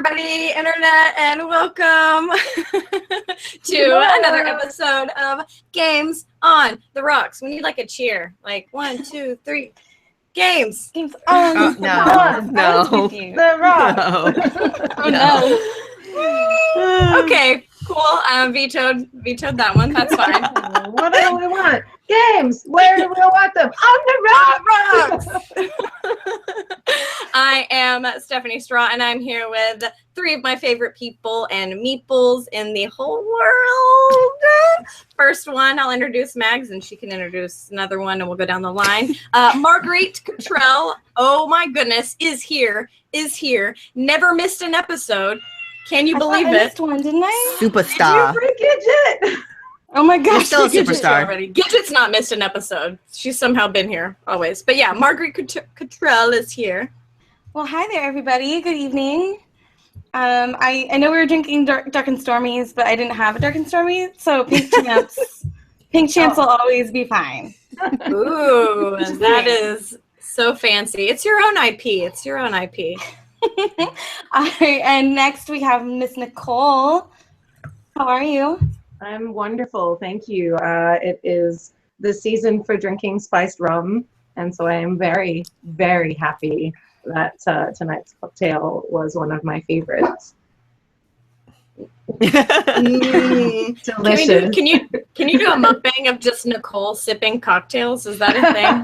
everybody, internet, and welcome to another episode of Games on the Rocks. We need like a cheer, like 1, 2, 3. Games on the Rocks. No. The Rocks. No. Okay, cool. Vetoed that one. That's fine. What do we want? Games. Where do we want them? On the Rocks. I am Stephanie Straw, and I'm here with 3 of my favorite people and meeples in the whole world. First one, I'll introduce Mags, and she can introduce another one, and we'll go down the line. Marguerite Cottrell, oh my goodness, is here. Never missed an episode. Can you believe it? I missed one, didn't I? Did Superstar. you Gidget? Oh my gosh. Still a superstar already. Gidget's not missed an episode. She's somehow been here always. But yeah, Marguerite Cottrell is here. Well, hi there, everybody. Good evening. I know we were drinking Dark and Stormies, but I didn't have a Dark and Stormy, so Pink Champs will always be fine. Ooh, that is so fancy. It's your own IP. And next we have Miss Nicole. How are you? I'm wonderful, thank you. It is the season for drinking spiced rum, and so I am very, very happy that tonight's cocktail was one of my favorites. Delicious. Can you do a mukbang of just Nicole sipping cocktails? Is that a thing?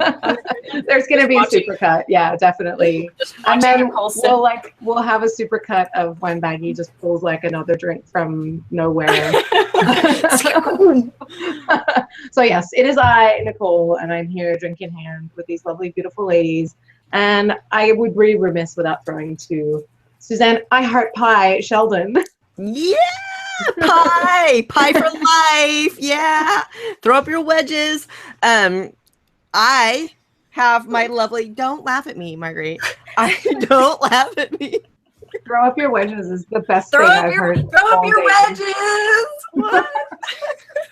There's gonna be a supercut, yeah, definitely. And then we'll have a supercut of when Baggy just pulls like another drink from nowhere. So yes, it is I, Nicole, and I'm here drinking hand with these lovely, beautiful ladies. And I would be remiss without throwing to Suzanne I Heart Pie Sheldon. Yeah, pie for life. Yeah, throw up your wedges. I have my lovely. Don't laugh at me, Marguerite. Don't laugh at me. Throw up your wedges is the best thing I've heard. Throw up your wedges. What?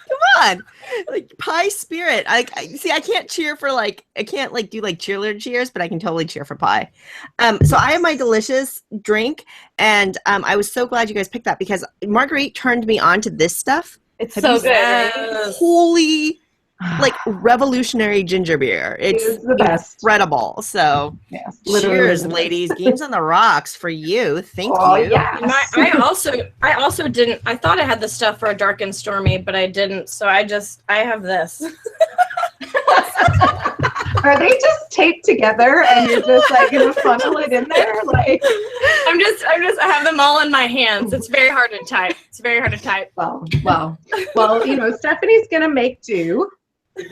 Come on, like pie spirit. I can't cheer for I can't do cheerleader cheers, but I can totally cheer for pie. So I have my delicious drink, and I was so glad you guys picked that because Marguerite turned me on to this stuff. It's so good. Yes. Holy, revolutionary ginger beer. It's the best. Incredible. So yes, cheers, ladies. Games on the Rocks for you. Thank you. Yes. I also didn't. I thought I had the stuff for a Dark and Stormy, but I didn't. So I have this. Are they just taped together and you're just gonna funnel it in there? I have them all in my hands. It's very hard to type. Well, Stephanie's gonna make do.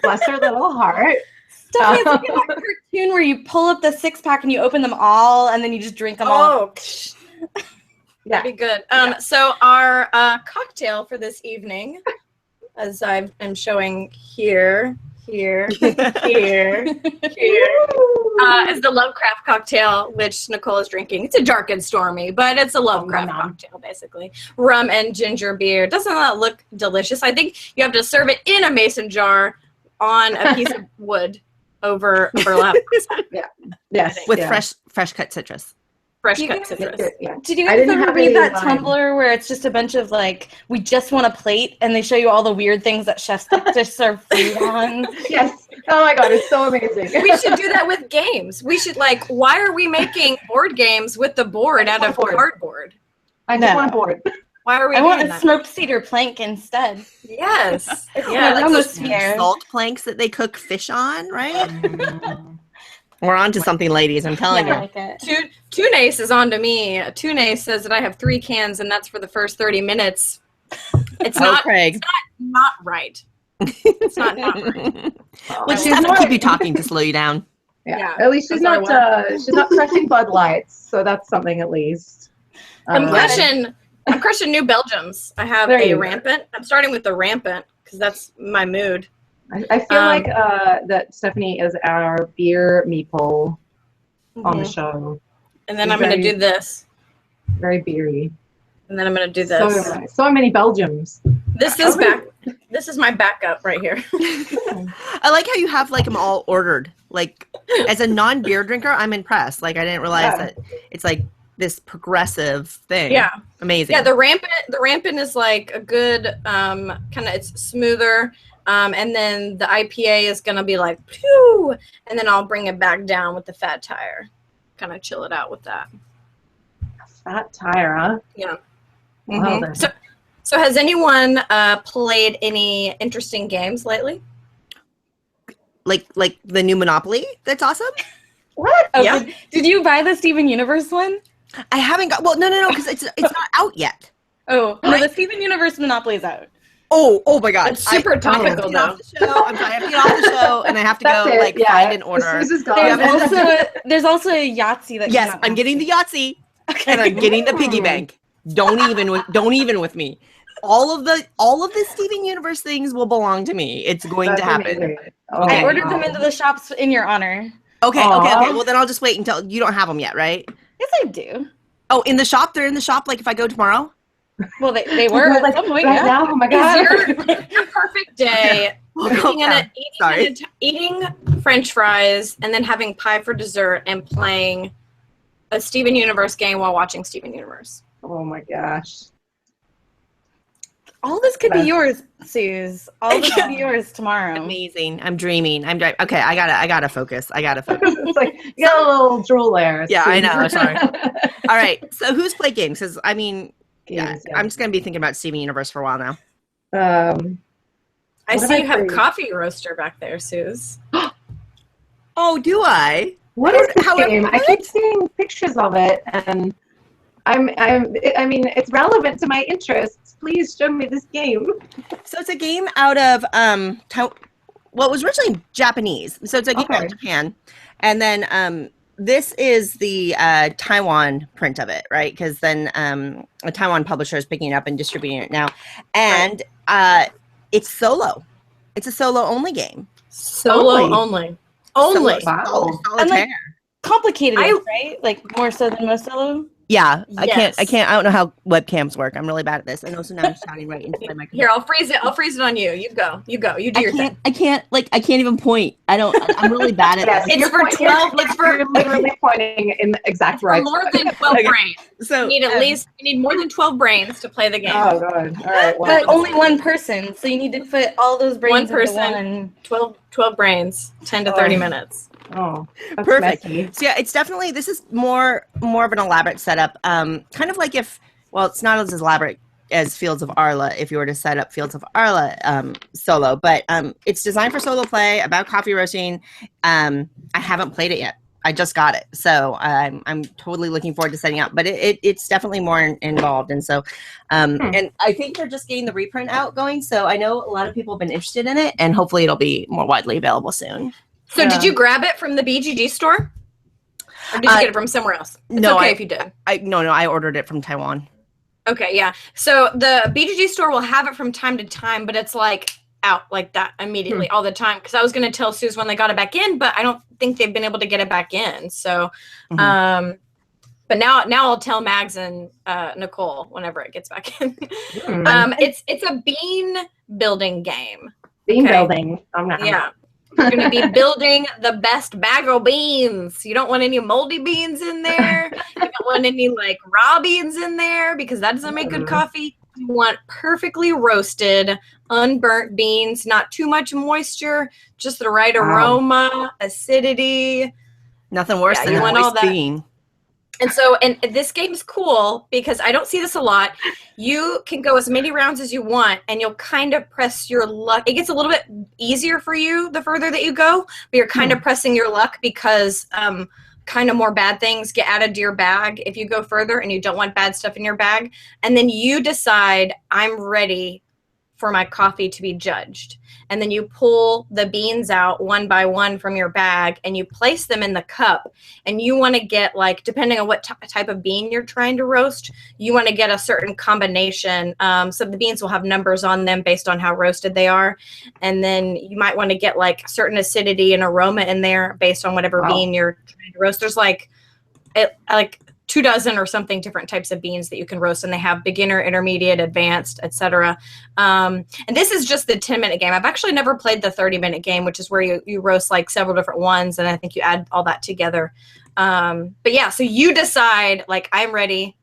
Bless her little heart. Stephanie's like that cartoon where you pull up the 6-pack and you open them all and then you just drink them all. Oh, that'd be good. So our cocktail for this evening, as I am showing here, is the Lovecraft cocktail, which Nicole is drinking. It's a Dark and Stormy, but it's a Lovecraft cocktail, basically. Rum and ginger beer. Doesn't that look delicious? I think you have to serve it in a mason jar on a piece of wood over burlap. Yeah. Yes. With fresh cut citrus. Yeah. Did you guys ever read that Tumblr where it's just a bunch of we just want a plate and they show you all the weird things that chefs like to serve food on? Yes. Oh my God, it's so amazing. We should do that with games. We should why are we making board games with the board out of cardboard? I just want a board. Why are we? I want a smoked cedar plank instead. Yes. Salt planks that they cook fish on, right? We're on to something, ladies. I'm telling you. Tunace is on to me. Tunace says that I have 3 cans, and that's for the first 30 minutes. It's not. Craig. It's not right. It's not right. Well, she's have to keep you talking to slow you down. Yeah. At least she's not crushing Bud Lights, so that's something at least. I'm crushing New Belgiums. I have a Rampant. I'm starting with the Rampant because that's my mood. I feel like that Stephanie is our beer meeple on the show. And then I'm going to do this. Very beery. And then I'm going to do this. So many Belgiums. This is my backup right here. I like how you have them all ordered. As a non-beer drinker, I'm impressed. I didn't realize that it's this progressive thing. Yeah. Amazing. Yeah, the rampant is like a good kind of, it's smoother. And then the IPA is gonna be like pew, and then I'll bring it back down with the Fat Tire. Kind of chill it out with that. Fat Tire, huh? Yeah. Well Mhm. then. So has anyone played any interesting games lately? like the new Monopoly. That's awesome. What? Oh, Yeah. did you buy the Steven Universe one? I haven't got. Well, no, because it's not out yet. Oh, no, the Steven Universe Monopoly is out. Oh my God! It's super topical, I have to get off the show. I have to get off the show, and I have to That's go it, yeah. find an order. This is gone. There's also a Yahtzee that Yes, came out I'm getting the Yahtzee, Okay. and I'm getting the piggy bank. Don't even with me. All of the Steven Universe things will belong to me. It's going That's to happen. amazing. I Oh, ordered wow. them into the shops in your honor. Okay. Aw. Well, then I'll just wait until you don't have them yet, right? Yes, I do. Oh, in the shop? They're in the shop. Like if I go tomorrow. Well, they were Well, at like, some point, right yeah. now, oh my Is God. your perfect day Sorry. eating French fries and then having pie for dessert and playing a Steven Universe game while watching Steven Universe? Oh my gosh. All this could be Yes. yours, Suze. All this could be yours tomorrow. Amazing. I'm dreaming. Okay. I gotta focus. It's like, you got a little drool there. Yeah, I know, sorry. All right. So who's played games? Because I mean, Games, I'm just gonna be thinking about Steven Universe for a while now. I What see have you have I a played? coffee roaster back there, Suze. Oh, do I? What is this How- game? I keep seeing pictures of it, and I mean, it's relevant to my interests. Please show me this game. So it's a game out of well, it was originally Japanese. So it's a game out of Japan, and then this is the Taiwan print of it, right? Because then a Taiwan publisher is picking it up and distributing it now, and it's solo. It's a solo only game. Solo Only. only. Only. Wow. Solitaire. Complicated, I- right? Like more so than most solo. Yeah, I Yes. can't. I don't know how webcams work. I'm really bad at this. I know, so now I'm shouting right into my microphone. Here, I'll freeze it. I'll freeze it on you. You go. You do your thing. I can't even point. I'm really bad at Yes, this. It's you're for pointing- 12 it's for- You're literally pointing in the exact For right. more than 12 Okay. brains. So We need more than 12 brains to play the game. Oh god. All right. Well, But only one person, so you need to fit all those brains One into person. 12 brains, 10 to 30 minutes. oh, that's Perfect. messy. So yeah, it's definitely, this is more of an elaborate setup. Kind of like it's not as elaborate as Fields of Arla if you were to set up Fields of Arla solo, but it's designed for solo play, about coffee roasting. I haven't played it yet. I just got it, so I'm totally looking forward to setting up. But it's definitely more involved, and so and I think they're just getting the reprint out going. So I know a lot of people have been interested in it, and hopefully it'll be more widely available soon. So did you grab it from the BGG store? Or did you get it from somewhere else? It's no, okay if you did. No, I ordered it from Taiwan. Okay, yeah. So the BGG store will have it from time to time, but it's like out like that immediately all the time. Because I was going to tell Suze when they got it back in, but I don't think they've been able to get it back in. So, but now I'll tell Mags and Nicole whenever it gets back in. It's a bean building game. Bean Okay. building. I'm not. Yeah. You're going to be building the best bag of beans. You don't want any moldy beans in there. You don't want any like raw beans in there because that doesn't make good coffee. You want perfectly roasted, unburnt beans, not too much moisture, just the right aroma, acidity. Nothing worse Yeah, than you a want all moist that. bean. And so, and this game's cool because I don't see this a lot. You can go as many rounds as you want, and you'll kind of press your luck. It gets a little bit easier for you the further that you go, but you're kind of pressing your luck because kind of more bad things get added to your bag if you go further and you don't want bad stuff in your bag. And then you decide, I'm ready for my coffee to be judged. And then you pull the beans out one by one from your bag and you place them in the cup. And you want to get, like, depending on what type of bean you're trying to roast, you want to get a certain combination. So the beans will have numbers on them based on how roasted they are. And then you might want to get like certain acidity and aroma in there based on whatever bean you're trying to roast. There's like 24 or something different types of beans that you can roast, and they have beginner, intermediate, advanced, etc. And this is just the 10-minute game. I've actually never played the 30-minute game, which is where you roast like several different ones, and I think you add all that together. But yeah, so you decide, like, I'm ready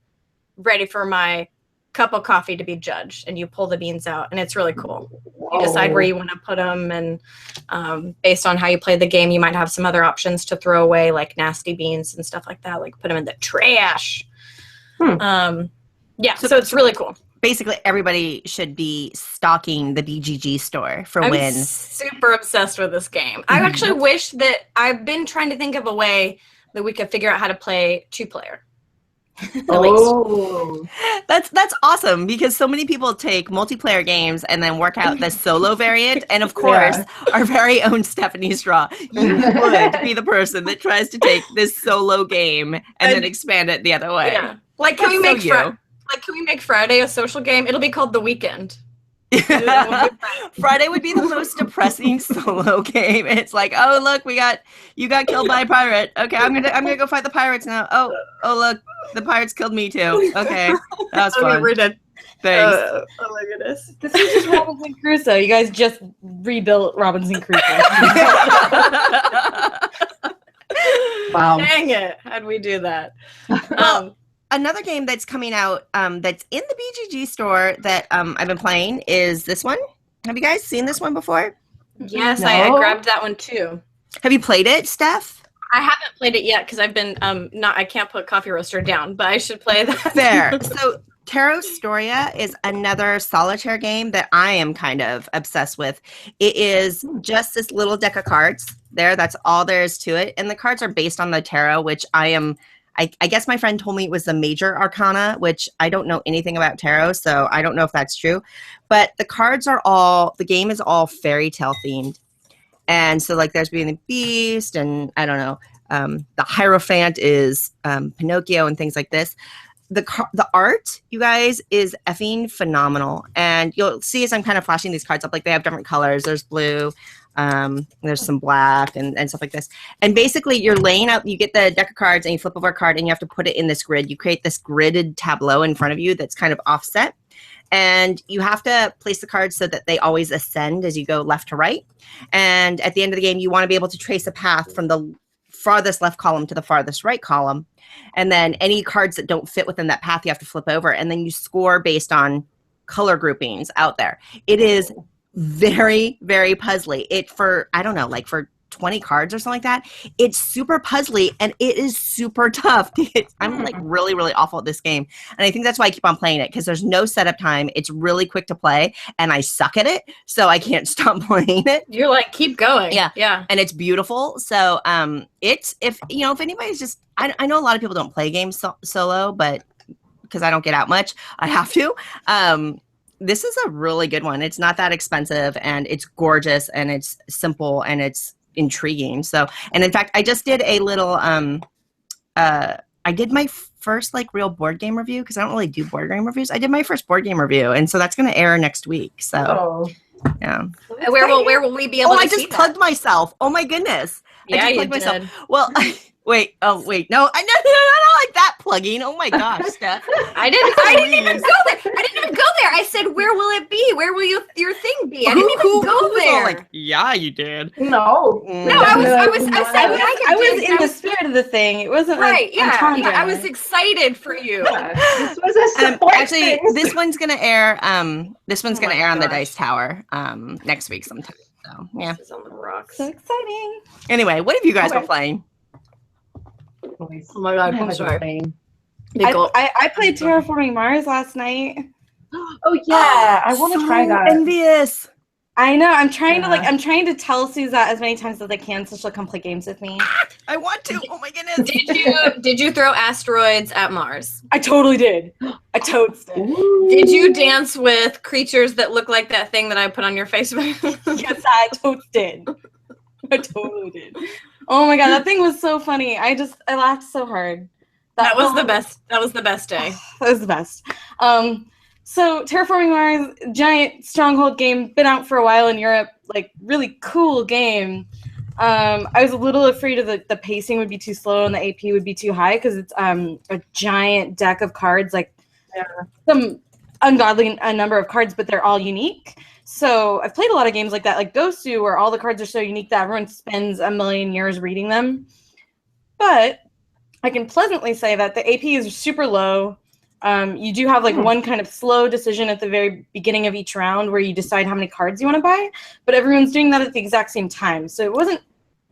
for my cup of coffee to be judged, and you pull the beans out, and it's really cool. You decide where you want to put them, and based on how you play the game, you might have some other options to throw away, like nasty beans and stuff like that, like put them in the trash. Yeah, so it's really cool. Basically, everybody should be stocking the BGG store for I'm when. super obsessed with this game. I actually wish that I've been trying to think of a way that we could figure out how to play 2-player. Oh, That's awesome, because so many people take multiplayer games and then work out the solo variant. And of course, our very own Stephanie Straw, you would be the person that tries to take this solo game and then expand it the other way. Yeah. Like, can we make Friday a social game? It'll be called The Weekend. Friday would be the most depressing solo game. It's like, oh look, you got killed by a pirate. Okay, I'm gonna go fight the pirates now. Oh look, the pirates killed me too. Okay, that was fun. We're dead. Thanks. Oh my goodness. This is just Robinson Crusoe. You guys just rebuilt Robinson Crusoe. wow. Dang it! How'd we do that? Another game that's coming out that's in the BGG store that I've been playing is this one. Have you guys seen this one before? Yes, No. I grabbed that one too. Have you played it, Steph? I haven't played it yet because I've been I can't put Coffee Roaster down, but I should play that. Fair. So Tarot Storia is another solitaire game that I am kind of obsessed with. It is just this little deck of cards there. That's all there is to it. And the cards are based on the tarot, which I guess my friend told me it was the major arcana, which I don't know anything about tarot, so I don't know if that's true. But the game is all fairy tale themed. And so, like, there's Beauty and the Beast, and I don't know, the Hierophant is Pinocchio and things like this. The art, you guys, is effing phenomenal. And you'll see as I'm kind of flashing these cards up, like, they have different colors. There's blue. There's some black and stuff like this. And basically you're laying out, you get the deck of cards and you flip over a card and you have to put it in this grid. You create this gridded tableau in front of you that's kind of offset. And you have to place the cards so that they always ascend as you go left to right. And at the end of the game, you want to be able to trace a path from the farthest left column to the farthest right column. And then any cards that don't fit within that path, you have to flip over. And then you score based on color groupings out there. It is very, very puzzly. For 20 cards or something like that. It's super puzzly and it is super tough. I'm like really, really awful at this game. And I think that's why I keep on playing it, because there's no setup time. It's really quick to play and I suck at it. So I can't stop playing it. You're like, keep going. Yeah. Yeah. And it's beautiful. So if anybody's just, I know a lot of people don't play games solo, but because I don't get out much, I have to. This is a really good one. It's not that expensive and it's gorgeous and it's simple and it's intriguing. So, and in fact, I just did a little, I did my first like real board game review, because I don't really do board game reviews. I did my first board game review, and so that's going to air next week. So, yeah. Where will we be able to see I just plugged myself. Oh my goodness. Yeah, I just plugged myself. Well, wait. Oh, wait. No, I don't like that plugging. Oh my gosh, Steph. I didn't even go there. I said, where will it be? Where will your thing be? I didn't even go there. Like, yeah, you did. No. I was in the spirit of the thing. It wasn't right. like Yeah, entendre. I was excited for you. This was a support Actually, thing. this one's gonna air. This one's gonna my air on the gosh. Dice Tower next week sometime. So yeah. This is on the rocks. So exciting. Anyway, what have you guys Okay. been playing? Oh my god, I'm sorry. Big gulp. I played Terraforming Mars last night. Oh yeah, I want to try that. Envious. I know. I'm trying Yeah. I'm trying to tell Suzette as many times as I can so she'll come play games with me. I want to. Oh my goodness. Did you throw asteroids at Mars? I totally did. I totes did. Did you dance with creatures that look like that thing that I put on your Facebook? Yes, I totes did. I totally did. Oh my god, that thing was so funny. I laughed so hard. That was the best. That was the best day. That was the best. So Terraforming Mars, giant stronghold game, been out for a while in Europe, like really cool game. I was a little afraid of the pacing would be too slow and the AP would be too high because it's a giant deck of cards, like some ungodly number of cards, but they're all unique. So I've played a lot of games like that, like Gosu, where all the cards are so unique that everyone spends a million years reading them. But I can pleasantly say that the AP is super low. You do have like one kind of slow decision at the very beginning of each round where you decide how many cards you want to buy, but everyone's doing that at the exact same time. So it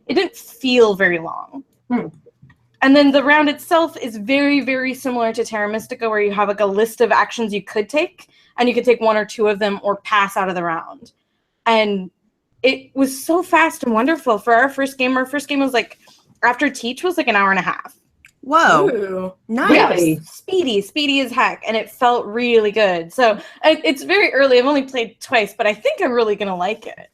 didn't feel very long. And then the round itself is very, very similar to Terra Mystica, where you have like a list of actions you could take, and you could take one or two of them or pass out of the round. And it was so fast and wonderful for our first game. Our first game was like, after Teach was like an hour and a half. Whoa. Ooh. Nice. Really? Speedy as heck, and it felt really good. So it's very early. I've only played twice, but I think I'm really gonna like it.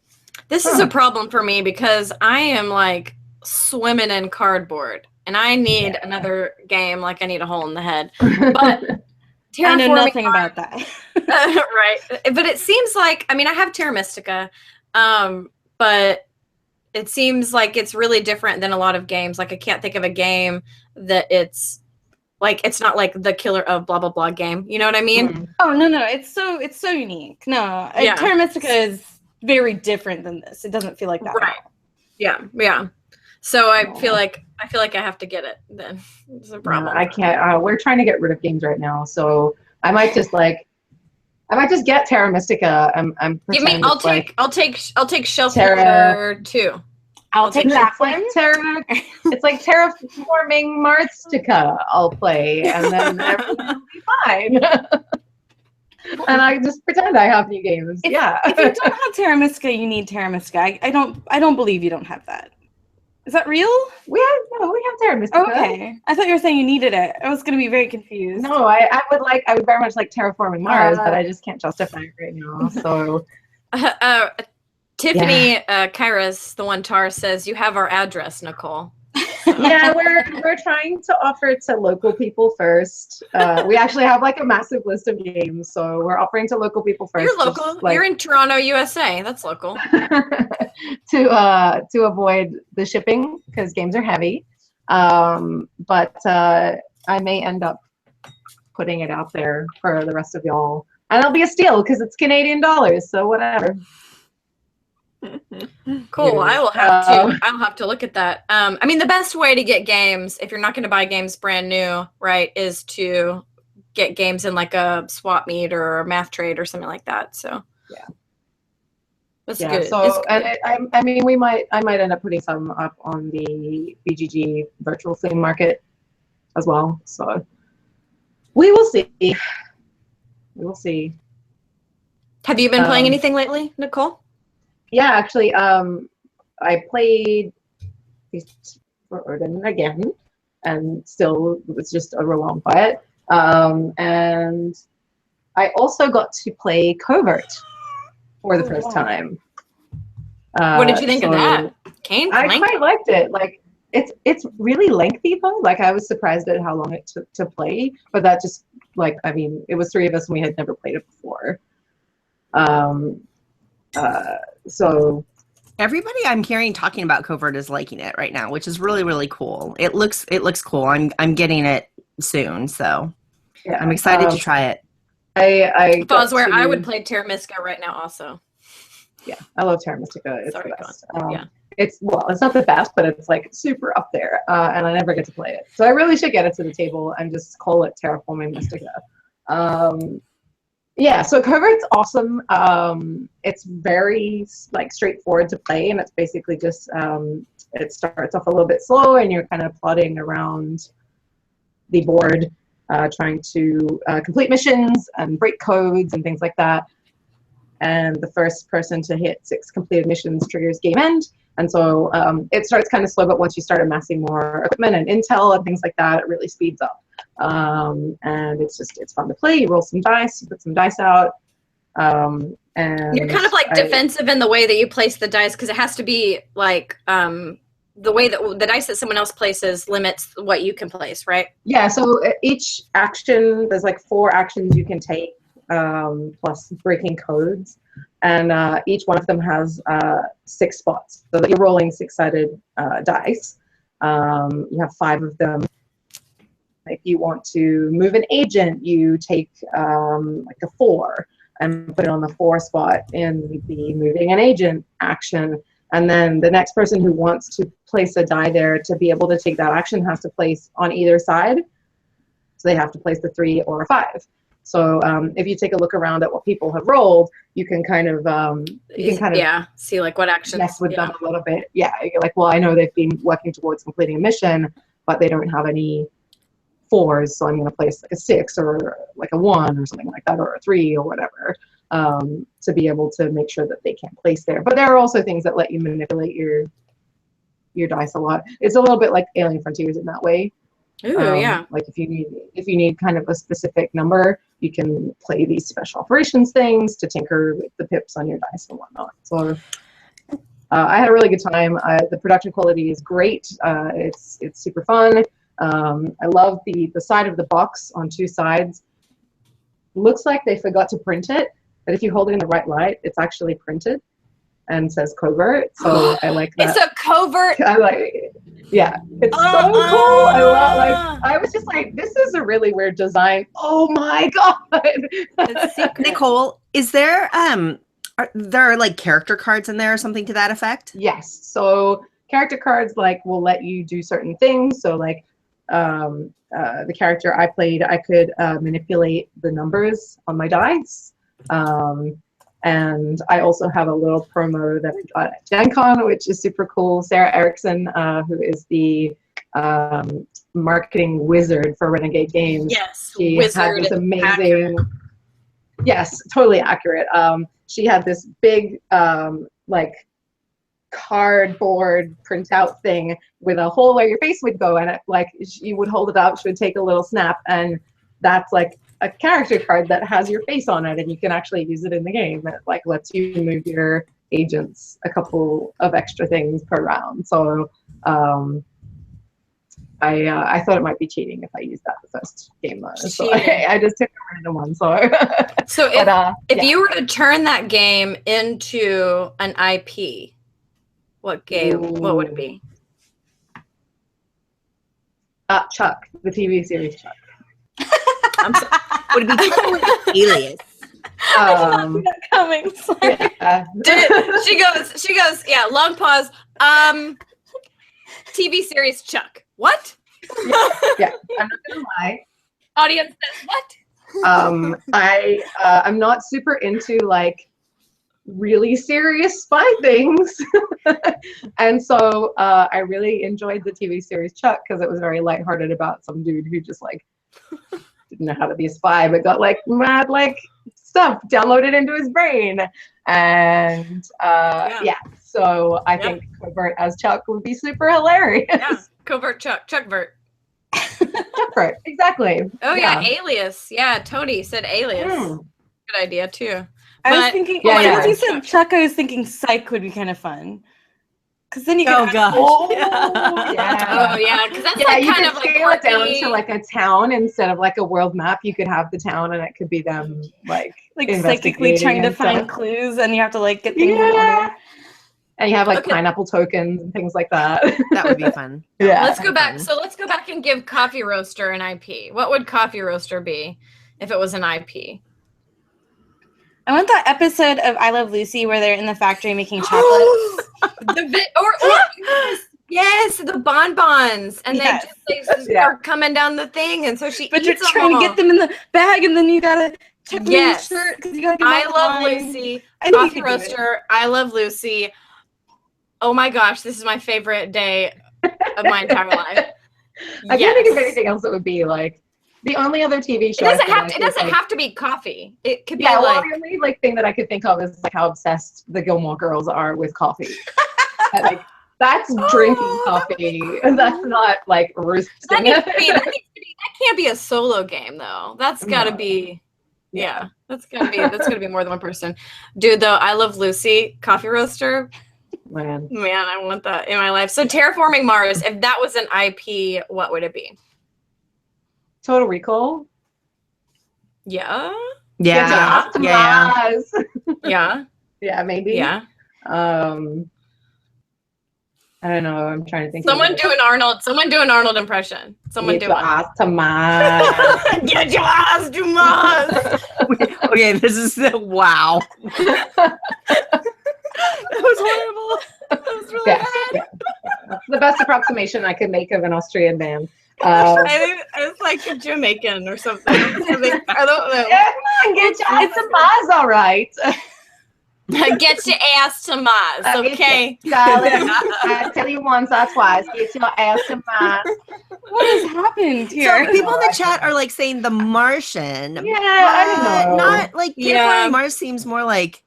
This is a problem for me because I am like swimming in cardboard, and I need another game. Like I need a hole in the head. But I know nothing Mars- about that. right? But it seems like, I mean, I have Terra Mystica, but it seems like it's really different than a lot of games. Like I can't think of a game that it's not like the killer of blah blah blah game. You know what I mean? Oh no, it's so unique. No, Yeah. Terra Mystica is very different than this. It doesn't feel like that. Right. Yeah. So I feel like I have to get it then. It's a problem. I can't. We're trying to get rid of games right now, so I might just get Terra Mystica. Give me. I'll take Shelf Terra- 2. I'll take that It's like one. it's like terraforming Marstica. I'll play, and then everything will be fine. And I just pretend I have new games. If you don't have Terra Mystica, you need Terra Mystica. I don't believe you don't have that. Is that real? we have Terra Mystica. Okay. I thought you were saying you needed it. I was going to be very confused. No, I would very much like terraforming Mars, but I just can't justify it right now. So Tiffany Kairos, the one Tar says, you have our address, Nicole. yeah, we're trying to offer it to local people first. We actually have like a massive list of games, so we're offering to local people first. You're local. You're in Toronto, USA. That's local. to avoid the shipping because games are heavy. But I may end up putting it out there for the rest of y'all, and it'll be a steal because it's Canadian dollars. So whatever. Cool. I'll have to look at that. I mean, the best way to get games, if you're not going to buy games brand new, right, is to get games in like a swap meet or a math trade or something like that. So yeah, that's yeah. good. So I mean, I might end up putting some up on the BGG virtual flea market as well. So we will see. We will see. Have you been playing anything lately, Nicole? Yeah, actually, I played Feast for Odin again, and still was just overwhelmed by it. And I also got to play Covert for the first time. What did you think of that? Kane? I quite liked it. Like, it's really lengthy though. Like, I was surprised at how long it took to play, but that just like, I mean, it was 3 of us and we had never played it before. So Everybody I'm hearing talking about Covert is liking it right now, which is really, really cool. It looks cool. I'm getting it soon, so yeah, I'm excited to try it. If I was where I would play Terra Mystica right now also. Yeah, I love Terra Mystica. It's Sorry, the best. yeah. It's not the best, but it's like super up there, and I never get to play it. So I really should get it to the table and just call it Terraforming Mystica. Yeah, so Covert's awesome. It's very like straightforward to play, and it's basically just it starts off a little bit slow, and you're kind of plodding around the board, trying to complete missions and break codes and things like that. And the first person to hit 6 completed missions triggers game end. And so it starts kind of slow, but once you start amassing more equipment and intel and things like that, it really speeds up. And it's fun to play. You roll some dice, you put some dice out. And you're kind of like defensive in the way that you place the dice, because it has to be like the way that the dice that someone else places limits what you can place, right? Yeah, so each action, there's like 4 actions you can take, plus breaking codes. And each one of them has 6 spots, so that you're rolling 6-sided dice. You have 5 of them. If you want to move an agent, you take like a 4 and put it on the 4 spot in the moving an agent action. And then the next person who wants to place a die there to be able to take that action has to place on either side. So they have to place the 3 or a 5. So if you take a look around at what people have rolled, you can kind of see like what actions mess with them a little bit. Yeah, you're like, well, I know they've been working towards completing a mission, but they don't have any 4s, so I'm going to place like a 6 or like a 1 or something like that, or a 3 or whatever, to be able to make sure that they can't place there. But there are also things that let you manipulate your dice a lot. It's a little bit like Alien Frontiers in that way. Ooh, yeah. Like if you need kind of a specific number, you can play these special operations things to tinker with the pips on your dice and whatnot. So I had a really good time. The production quality is great. It's super fun. I love the side of the box on 2 sides. Looks like they forgot to print it, but if you hold it in the right light, it's actually printed and says covert. So I like that. It's a covert. I like it. Yeah, it's so cool. I love, like, I was just like, this is a really weird design. Oh my god! It's secret. Nicole, is there are there like character cards in there or something to that effect? Yes. So character cards like will let you do certain things. So like the character I played, I could manipulate the numbers on my dice. And I also have a little promo that I got at Gen Con, which is super cool. Sarah Erickson, who is the marketing wizard for Renegade Games. Yes, she wizard. had this amazing, accurate. Yes, totally accurate. She had this big like cardboard printout thing with a hole where your face would go, and it, like you would hold it up, she would take a little snap, and that's like a character card that has your face on it, and you can actually use it in the game. It like lets you move your agents a couple of extra things per round. So I thought it might be cheating if I used that the first game though. So I just took a random one. So if you were to turn that game into an IP, what game? Ooh. What would it be? Chuck, the TV series Chuck. Would it be totally Alias? Coming. Sorry. Yeah. She goes, yeah, long pause. TV series Chuck. What? Yeah, I'm not gonna lie. Audience says what? I'm not super into like really serious spy things. And so I really enjoyed the TV series Chuck because it was very lighthearted about some dude who just like didn't know how to be a spy but got like mad like stuff downloaded into his brain. And so I think Covert as Chuck would be super hilarious. Yeah, Covert Chuck, Chuckvert. Chuckvert, exactly. Oh yeah, Alias. Yeah, Tony said Alias. Good idea too. I was thinking, as you said Chuck, I was thinking Psych would be kind of fun. Because then you can gosh. Oh yeah, because that's like you kind could of like scale it down quirky. to like a town instead of like a world map. You could have the town, and it could be them like psychically trying to find stuff. clues, and you have to like get things in order. And you have like pineapple tokens and things like that. That would be fun. Yeah. Let's go back. So let's go back and give Coffee Roaster an IP. What would Coffee Roaster be if it was an IP? I want that episode of I Love Lucy where they're in the factory making chocolates. Yes, the bonbons, and Yes. they just are coming down the thing, and so she But eats you're trying them to all. get them in the bag, and then you gotta tuck them in the shirt because you gotta get I them Love on the line. Lucy. I think Coffee you could do it. Roaster. I Love Lucy. Oh my gosh, this is my favorite day of my entire life. I can't think of anything else that would be like the only other TV It show. doesn't have to be coffee. It could be well, like the only like thing that I could think of is like how obsessed the Gilmore Girls are with coffee. Like that's drinking coffee. That's not like roasting. that can't be a solo game though. That's gotta be that's gotta be more than one person. Dude though, I Love Lucy, Coffee Roaster. Man, I want that in my life. So Terraforming Mars, if that was an IP, what would it be? Total Recall. Yeah. Yeah. Yeah. Yeah, maybe. Yeah. I don't know. I'm trying to think. Someone do an Arnold impression. Someone do one. to Mars. Get your ass to Mars. Okay, this is the wow. That was horrible. That was really Yeah, bad. yeah. That's the best approximation I could make of an Austrian band. I think it's like a Jamaican or something. I don't know. Yeah, come on, get your ass to Mars, all right. Get your ass to Mars, okay? Darling, I tell you once or twice, get your ass to Mars. What has happened here? So people in the chat are like saying The Martian. Yeah, I don't know. Not like Yeah. Terraforming Mars seems more like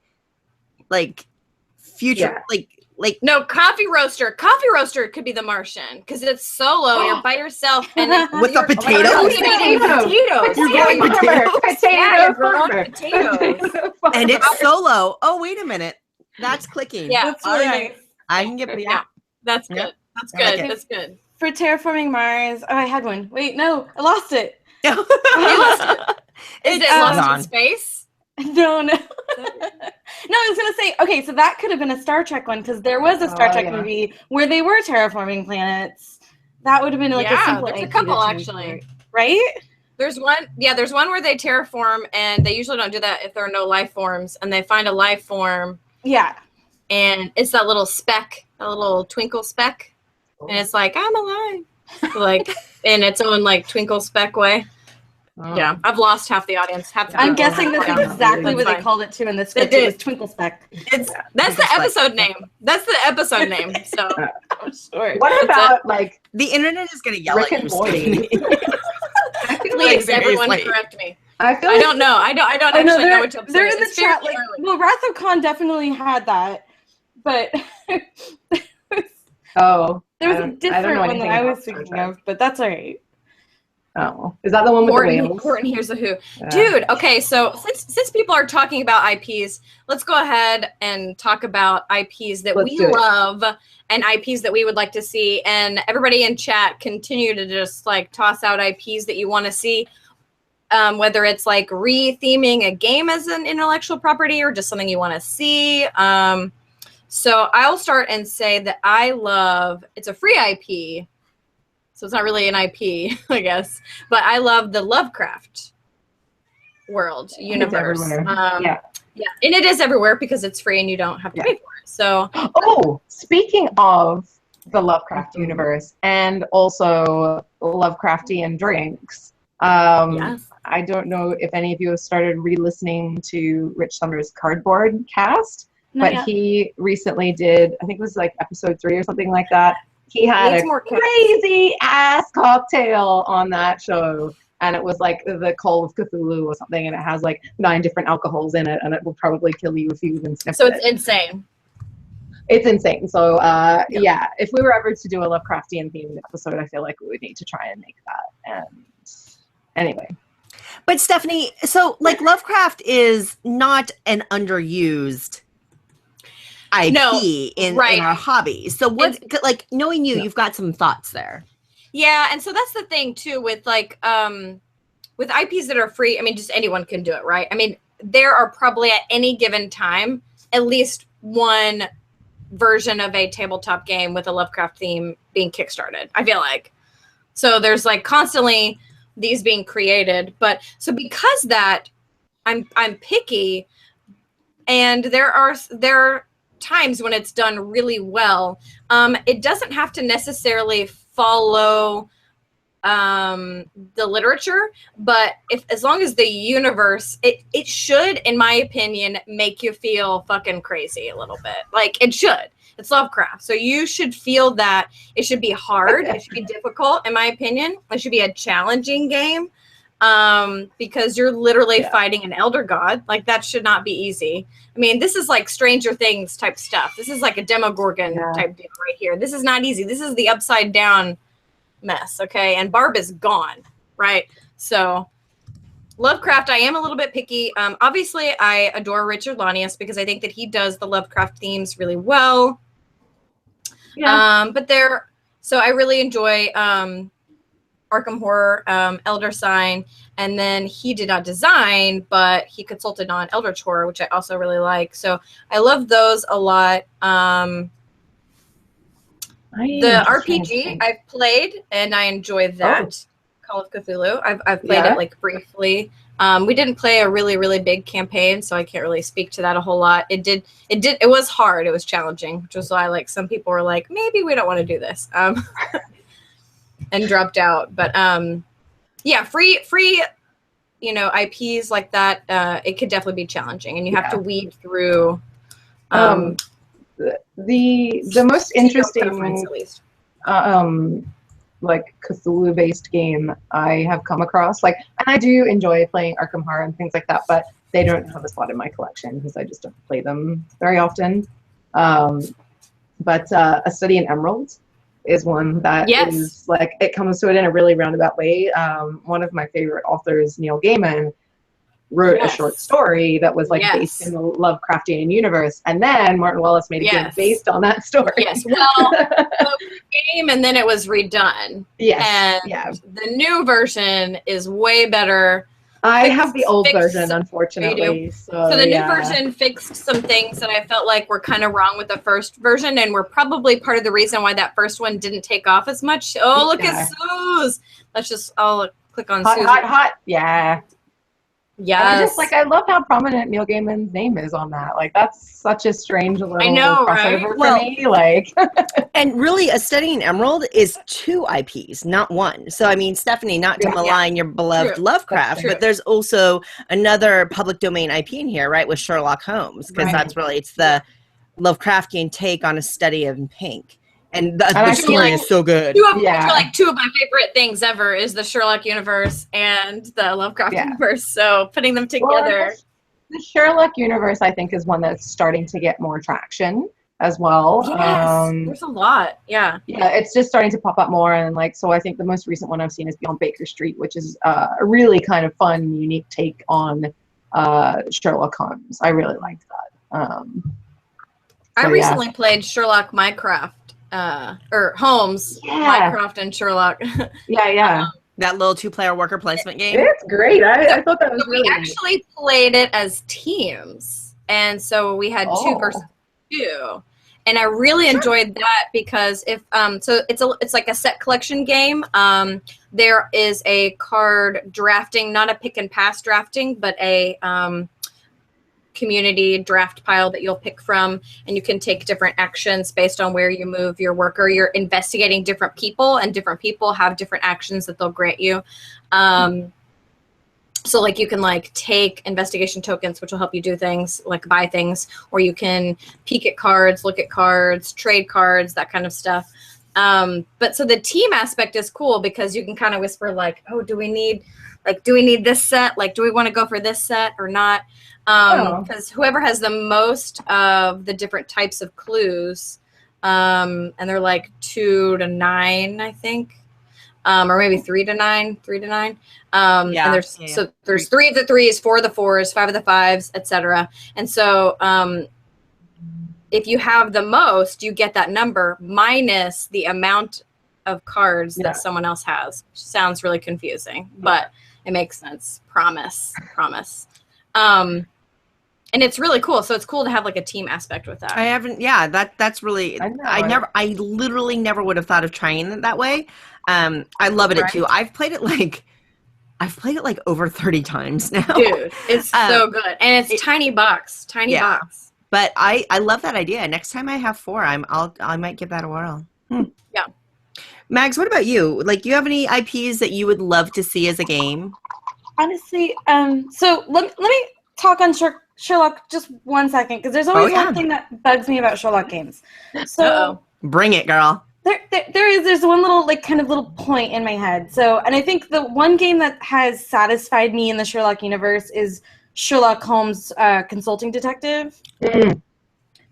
future, Yeah. like No, coffee roaster. Coffee roaster could be the Martian because it's solo. You're by yourself and With the you're potatoes? cultivating potatoes. You're going potatoes? Yeah, you're Potato growing farmer. potatoes. and it's solo. Oh, wait a minute. That's clicking. Yeah, That's really All right. nice. I can get yeah, that's good. Yeah. That's I like good. it. That's good. For Terraforming Mars, oh, I had one. Wait, no, I lost it. Is it lost gone. in space? No. No, I was gonna say, okay, so that could have been a Star Trek one because there was a Star Oh, Trek yeah. movie where they were terraforming planets. That would have been like a Yeah, simple there's a IP to couple, change actually. for it, right? There's one where they terraform, and they usually don't do that if there are no life forms, and they find a life form, Yeah. and it's that little speck, a little twinkle speck, and it's like, I'm alive, like in its own like twinkle speck way. Oh. Yeah, I've lost half the audience. Half the I'm people. guessing that's Yeah. exactly what That's they fine. called it too in the They script. did. It was Twinkle Speck. That's the episode name. That's the episode name. So I'm sure. What about like The internet is gonna yell Rick at and you. Morty? Stephanie. I feel please, like, everyone, seriously. correct me. I feel I like don't know. I don't Oh, no, actually know which episode. they're it in the is. chat. Fairly Like, early. well, Wrath of Khan definitely had that, but oh, there was I a don't know different one anything that I about was Star thinking Trek. of. But that's all right. Oh, is that the one with the whales? Morton, here's the who. Yeah. Dude, okay, so since people are talking about IPs, let's go ahead and talk about IPs that Let's we do it. love and IPs that we would like to see. And everybody in chat, continue to just like toss out IPs that you want to see, whether it's like re-theming a game as an intellectual property or just something you want to see. So I'll start and say that I love, it's a free IP, so it's not really an IP, I guess, but I love the Lovecraft world universe. everywhere. Yeah, Yeah. and it is everywhere because it's free and you don't have to pay for it. So Oh, speaking of the Lovecraft universe and also Lovecraftian drinks, yes, I don't know if any of you have started re-listening to Rich Summer's Cardboard cast, Not but yet. he recently did, I think it was like episode 3 or something like that. He had Needs a more cast. crazy ass cocktail on that show. And it was like the Call of Cthulhu or something, and it has like 9 different alcohols in it, and it will probably kill you if you even sniff so it. it's insane. It's insane. So yeah, if we were ever to do a Lovecraftian themed episode, I feel like we would need to try and make that. And anyway, But Stephanie, so like Lovecraft is not an underused IP No, in right. our hobby. So what, like knowing you, No. you've got some thoughts there. Yeah, and so that's the thing too with like with IPs that are free. I mean, just anyone can do it, right? I mean, there are probably at any given time at least one version of a tabletop game with a Lovecraft theme being kickstarted. I feel like so there's like constantly these being created, but so because that I'm picky, and there are times when it's done really well. It doesn't have to necessarily follow the literature, but as long as the universe, it should, in my opinion, make you feel fucking crazy a little bit. Like it should. It's Lovecraft, so you should feel that. It should be hard. It should be difficult, in my opinion. It should be a challenging game, because you're literally fighting an elder god. Like that should not be easy. I mean, this is like Stranger Things type stuff. This is like a Demogorgon type deal right here. This is not easy. This is the upside down mess, okay? And Barb is gone, right? So Lovecraft, I am a little bit picky. Obviously, I adore Richard Lanius because I think that he does the Lovecraft themes really well. yeah, But so I really enjoy Arkham Horror, Elder Sign, and then he did not design, but he consulted on Eldritch Horror, which I also really like. So I love those a lot. The RPG I've played and I enjoy that. Call of Cthulhu. I've played Yeah. it like briefly. We didn't play a really, really big campaign, so I can't really speak to that a whole lot. It was hard. It was challenging, which was why like some people were like, maybe we don't want to do this, and dropped out. But yeah, free, IPs like that, it could definitely be challenging, and you have to weed through. The most interesting, at least. like Cthulhu based game I have come across, and I do enjoy playing Arkham Horror and things like that, but they don't have a spot in my collection because I just don't play them very often. But A Study in Emerald is one that is it comes to it in a really roundabout way. One of my favorite authors, Neil Gaiman, wrote a short story that was based in the Lovecraftian universe, and then Martin Wallace made a game based on that story. Yes, well, the game, and then it was redone. Yes, and the new version is way better. I have the old version, unfortunately. So the new version fixed some things that I felt like were kind of wrong with the first version, and were probably part of the reason why that first one didn't take off as much. Oh, look at Suze. I'll click on Suze. Hot. Yeah. Yes. I love how prominent Neil Gaiman's name is on that. That's such a strange little crossover for me. And really, A Study in Emerald is 2 IPs, not 1. So, I mean, Stephanie, not to malign your beloved Lovecraft, but there's also another public domain IP in here, right, with Sherlock Holmes, because that's really, it's the Lovecraftian take on A Study in Pink. And the story is so good. Two of my favorite things ever is the Sherlock universe and the Lovecraft universe. So putting them together. The Sherlock universe, I think, is one that's starting to get more traction as well. Yes, there's a lot. Yeah, it's just starting to pop up more. And so I think the most recent one I've seen is Beyond Baker Street, which is a really kind of fun, unique take on Sherlock Holmes. I really liked that. I recently played Sherlock Minecraft. Or Holmes, Minecraft and Sherlock. That little 2-player worker placement game. It's great. I thought that was we actually played it as teams, and so we had 2 versus 2, and I really enjoyed that because if so it's like a set collection game. There is a card drafting, not a pick and pass drafting, but a community draft pile that you'll pick from, and you can take different actions based on where you move your worker. You're investigating different people, and different people have different actions that they'll grant you. So you can take investigation tokens, which will help you do things like buy things, or you can peek at cards, look at cards, trade cards, that kind of stuff. But so the team aspect is cool because you can kind of whisper oh, do we need this set? Do we want to go for this set or not? Because whoever has the most of the different types of clues, and they're 2 to 9, I think, or maybe 3 to 9. And there's 3 of the 3s, 4 of the 4s, 5 of the 5s, etc. And so if you have the most, you get that number minus the amount of cards that someone else has. Which sounds really confusing, but it makes sense. Promise. And it's really cool. So it's cool to have a team aspect with that. I haven't. Yeah, that's really. I literally never would have thought of trying it that way. I love it too. I've played it over 30 times now. Dude, it's so good, and it's tiny box. Box. But I love that idea. Next time I have 4, I might give that a whirl. Yeah. Mags, what about you? Do you have any IPs that you would love to see as a game? Honestly, so let me talk on Sherlock just 1 second, because there's always one thing that bugs me about Sherlock games. So bring it, girl. There's one little little point in my head. So, and I think the one game that has satisfied me in the Sherlock universe is Sherlock Holmes Consulting Detective.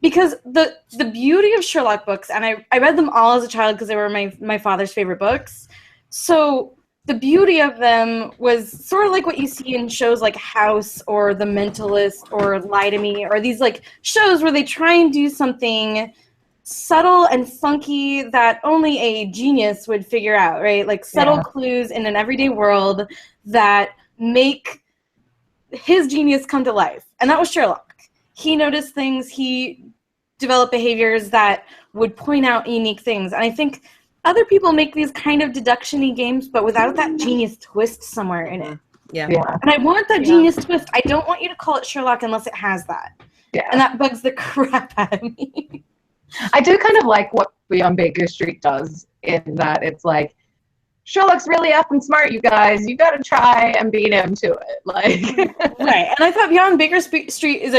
Because the beauty of Sherlock books, and I read them all as a child because they were my father's favorite books. So the beauty of them was sort of like what you see in shows like House or The Mentalist or Lie to Me, or these shows where they try and do something subtle and funky that only a genius would figure out, right? Subtle clues in an everyday world that make his genius come to life. And that was Sherlock. He noticed things, he developed behaviors that would point out unique things. And I think other people make these kind of deduction-y games, but without that genius twist somewhere in it. Yeah. Yeah. And I want that Yeah. genius twist. I don't want you to call it Sherlock unless it has that. Yeah. And that bugs the crap out of me. I do kind of like what Beyond Baker Street does in that it's like, Sherlock's really up and smart, you guys. You got to try and beat him to it. Like, Right. And I thought Beyond Baker Street is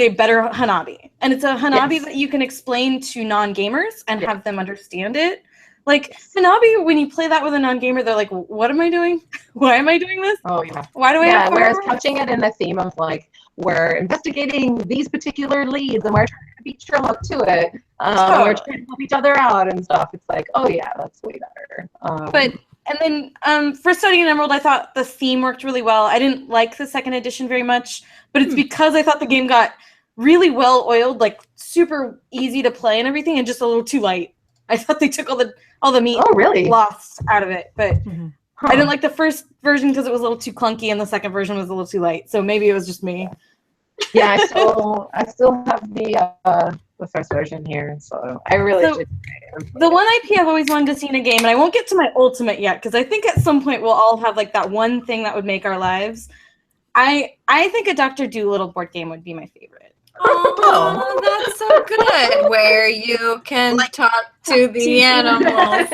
a better Hanabi. And it's a Hanabi Yes. that you can explain to non-gamers and Yes. have them understand it. Like, Hanabi, when you play that with a non-gamer, they're like, what am I doing? Why am I doing this? oh yeah. Why do I Yeah, have whereas fire? couching it in the theme of like, we're investigating these particular leads and we're trying to beat Sherlock to it. We're Totally. trying to help each other out and stuff. It's like, oh yeah, that's way better. But and then for Studying Emerald, I thought the theme worked really well. I didn't like the second edition very much, but it's because I thought the game got really well oiled, like super easy to play and everything, and just a little too light. I thought they took all the meat oh really? lost out of it, but Huh. I didn't like the first version because it was a little too clunky, and the second version was a little too light. So maybe it was just me. Yeah, I still have the first version here, so I really So- should. The one IP I've always wanted to see in a game, and I won't get to my ultimate yet because I think at some point we'll all have like that one thing that would make our lives. I think a Dr. Dolittle board game would be my favorite. Oh, that's so good. Where you can talk to the animals.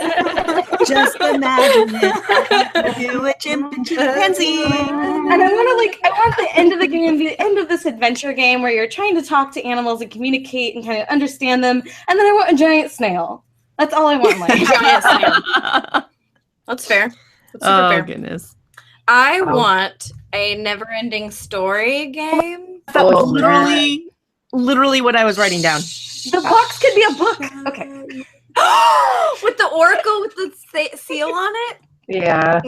Just imagine it. You a chimp and chimpanzee. And I want the end of the game, the end of this adventure game where you're trying to talk to animals and communicate and kind of understand them. And then I want a giant snail. That's all I want in life. Giant snail. That's fair. That's super Oh fair. goodness. I Oh. want a never-ending story game. That was Oh, literally what I was writing down. The box could be a book. Okay. With the oracle with the seal on it. Yeah.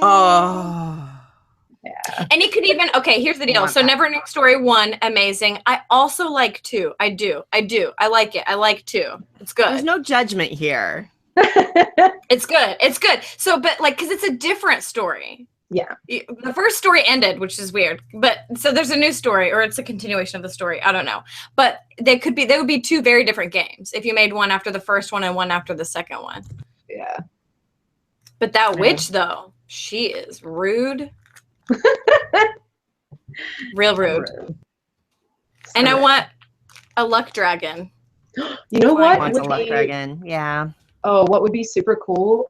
Oh. And it could even, okay, here's the deal. So Neverending Story 1, amazing. I also like 2. I do. I like it. I like 2. It's There's good. no judgment here. It's good. It's good. So, but like, because it's a different story. Yeah. The first story ended, which is weird. But so there's a new story, or it's a continuation of the story. I don't know. But they would be 2 very different games if you made one after the first one and one after the second one. Yeah. But that Yeah. witch, though, she is rude. Real rude. And I want a luck dragon. You know I what? Wants a would luck be- dragon. Yeah. Oh, what would be super cool?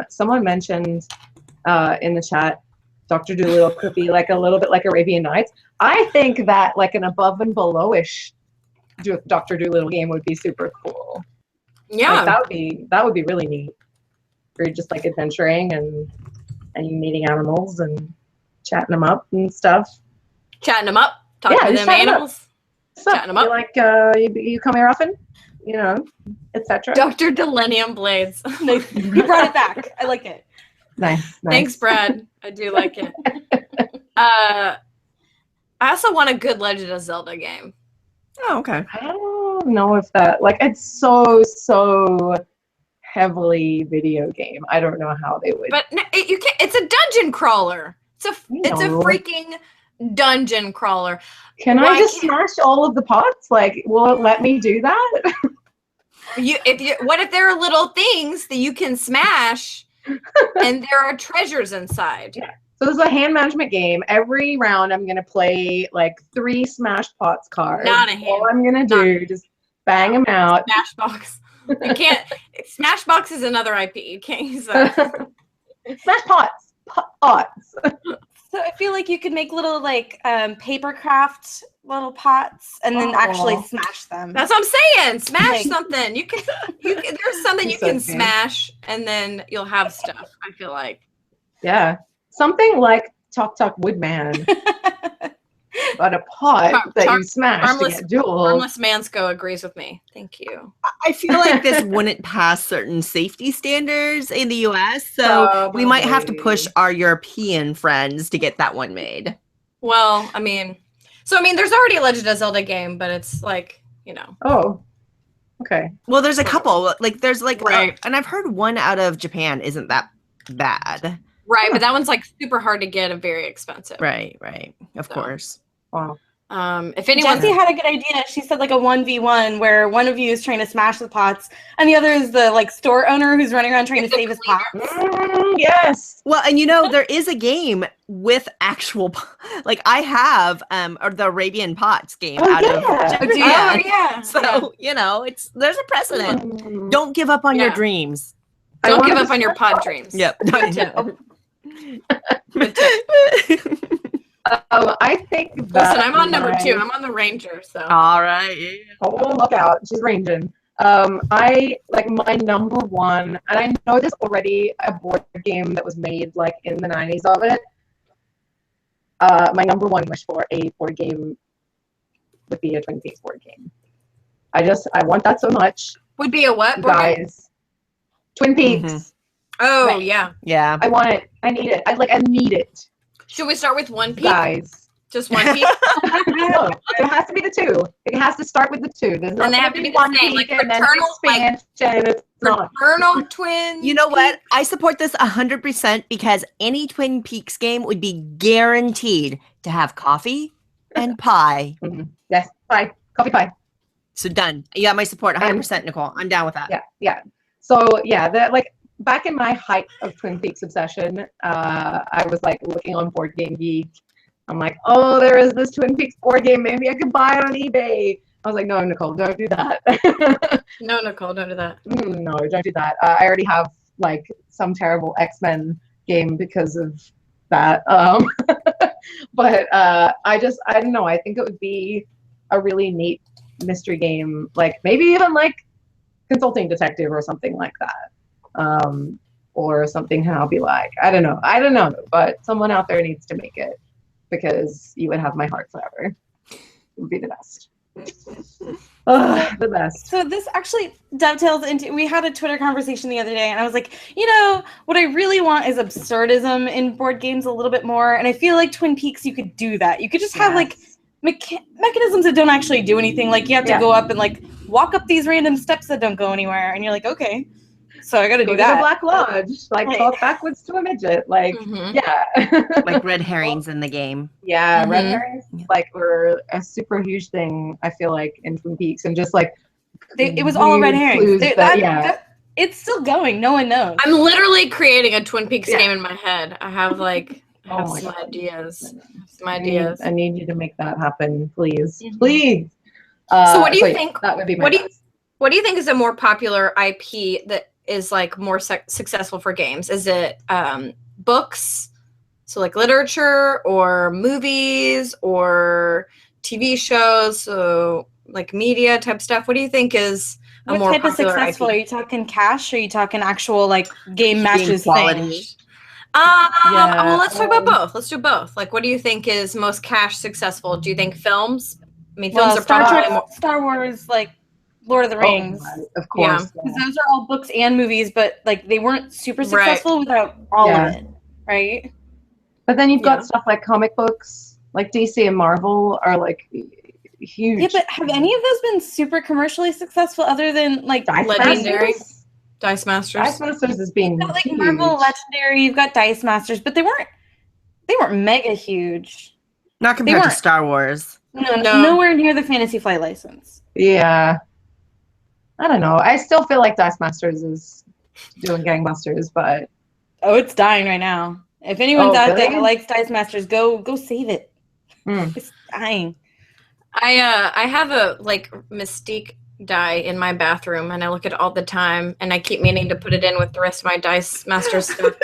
Someone mentioned in the chat, Dr. Dolittle could be like a little bit like Arabian Nights. I think that like an above and below-ish Dr. Dolittle game would be super cool. Yeah. Like, that would be really neat. Where you're just like adventuring and you meeting animals and chatting them up and stuff. Chatting them up. Talking Yeah, to just them chatting 'em up. animals. So Chatting 'em up. you're like you come here often, you know, etc. Dr. Delenium Blades. Nice. You brought it back. I like it. Nice. Thanks, Brad. I do like it. I also want a good Legend of Zelda game. Oh, okay. I don't know if that like it's so heavily video game. I don't know how they would. But you can't. It's a dungeon crawler. It's a No. freaking dungeon crawler. Can why I just can't- smash all of the pots? Like, will it let me do that? What if there are little things that you can smash, and there are treasures inside? So this is a hand management game. Every round, I'm gonna play like 3 Smash Pots cards. Not a hand- All I'm gonna do just bang them out. Smashbox. You can't. Smashbox is another IP. You can't use that. Smash Pots. Pots. So I feel like you could make little like paper craft little pots and then actually Aw. smash them. That's what I'm saying. Smash Like- something. You can. There's something you So can good. smash, and then you'll have stuff. I feel like. Yeah. Something like Talk Talk Woodman, but a pot that you smash to harmless- get jewels. Harmless Mansco agrees with me. Thank you. I feel like this wouldn't pass certain safety standards in the US, so we might have to push Probably. our European friends to get that one made. Well, I mean, there's already a Legend of Zelda game, but it's like, Oh. Okay. Well, there's a couple. Like there's like Right. and I've heard one out of Japan isn't that bad. right, but that one's like super hard to get and very expensive. Right, of So. course. Wow. If anyone, Jessie had a good idea. She said like a 1v1 where one of you is trying to smash the pots and the other is the like store owner who's running around trying to It's a save his pots. Yes. Well, and there is a game with actual, like I have or the Arabian Pots game Oh, out yeah. of Oh, Japan. yeah. So you know, there's a precedent. Mm. Don't give up on your Yeah. dreams. I Don't give wanted up to on your start- pod dreams. Yep. Good tip. Good I think that Listen, I'm on number my- 2. I'm on the Ranger, so. All right. Yeah. Oh, look out. She's ranging. I like my number one, and I know there's already a board game that was made like in the 90s of it. My number one wish for a board game would be a Twin Peaks board game. I want that so much, Would be a what? you board game? guys. Twin Peaks. Mhm. Oh, Right. yeah. I want it. I need it. I need it, Should we start with one peak? guys. Just one peak? No, it has to be the two. It has to start with the two. There's not And they have gonna to be the same, peak like and then fraternal, like- expansion. It's not. Fraternal twins. You know what? I support this 100% because any Twin Peaks game would be guaranteed to have coffee and pie. Yes, pie, coffee pie. So done. You got my support 100%, Nicole. I'm down with that. Yeah. So yeah, like back in my height of Twin Peaks obsession, I was like looking on Board Game Geek. I'm like, oh, there is this Twin Peaks board game. Maybe I could buy it on eBay. I was like, no, Nicole, don't do that. No, Nicole, don't do that. No, don't do that. I already have like some terrible X-Men game because of that. But I don't know. I think it would be a really neat mystery game, like maybe even like Consulting Detective or something like that. Or something, and I'll be like, I don't know, but someone out there needs to make it because you would have my heart forever. It would be the best. The best. So this actually dovetails into, we had a Twitter conversation the other day, and I was like, you know, what I really want is absurdism in board games a little bit more, and I feel like Twin Peaks, you could do that. You could just have like mechanisms that don't actually do anything. Like you have to go up and like walk up these random steps that don't go anywhere, and you're like, okay, so I got to Go do to the that. Black Lodge, like Right. talk backwards to a midget, like Mhm. yeah. Like red herrings in the game. Yeah, red Mhm. herrings Yeah. like were a super huge thing. I feel like in Twin Peaks, and just like It was all red weird herrings. clues It's still going. No one knows. I'm literally creating a Twin Peaks Yeah. game in my head. I have like I Oh have my some God. ideas. Some I ideas. need you to make that happen, please, Mhm. please. So what do you yeah, think- That would be my what do you- best. What do you think is a more popular IP that is like more successful for games? Is it books, so like literature, or movies, or TV shows, so like media type stuff? What do you think is a What more type of popular successful? Are IP? you talking cash? Or are you talking actual like game matches quality. thing? Yeah, Well, let's talk about um, both. Let's do both. Like, what do you think is most cash successful? Do you think films? I mean, Well, films are Star probably Trek, more. Star Wars, like Lord of the Rings. Oh, of course. Because those are all books and movies, but like they weren't super Right. successful without all Yeah. of it, right? But then you've got Yeah. stuff like comic books, like DC and Marvel are like huge. Yeah, but have any of those been super commercially successful other than like Dice Legendary? Masters? Dice Masters. Dice Masters is being You've got, like huge. Marvel Legendary, you've got Dice Masters, but they weren't mega huge. Not compared to weren't. Star Wars. No, No. nowhere near the Fantasy Flight license. Yeah. I don't know. I still feel like Dice Masters is doing gangbusters, but Oh, it's dying right now. If anyone's Oh, out there really? that likes Dice Masters, go save it. Hmm. It's dying. I have a like Mystique die in my bathroom, and I look at it all the time, and I keep meaning to put it in with the rest of my Dice Masters stuff.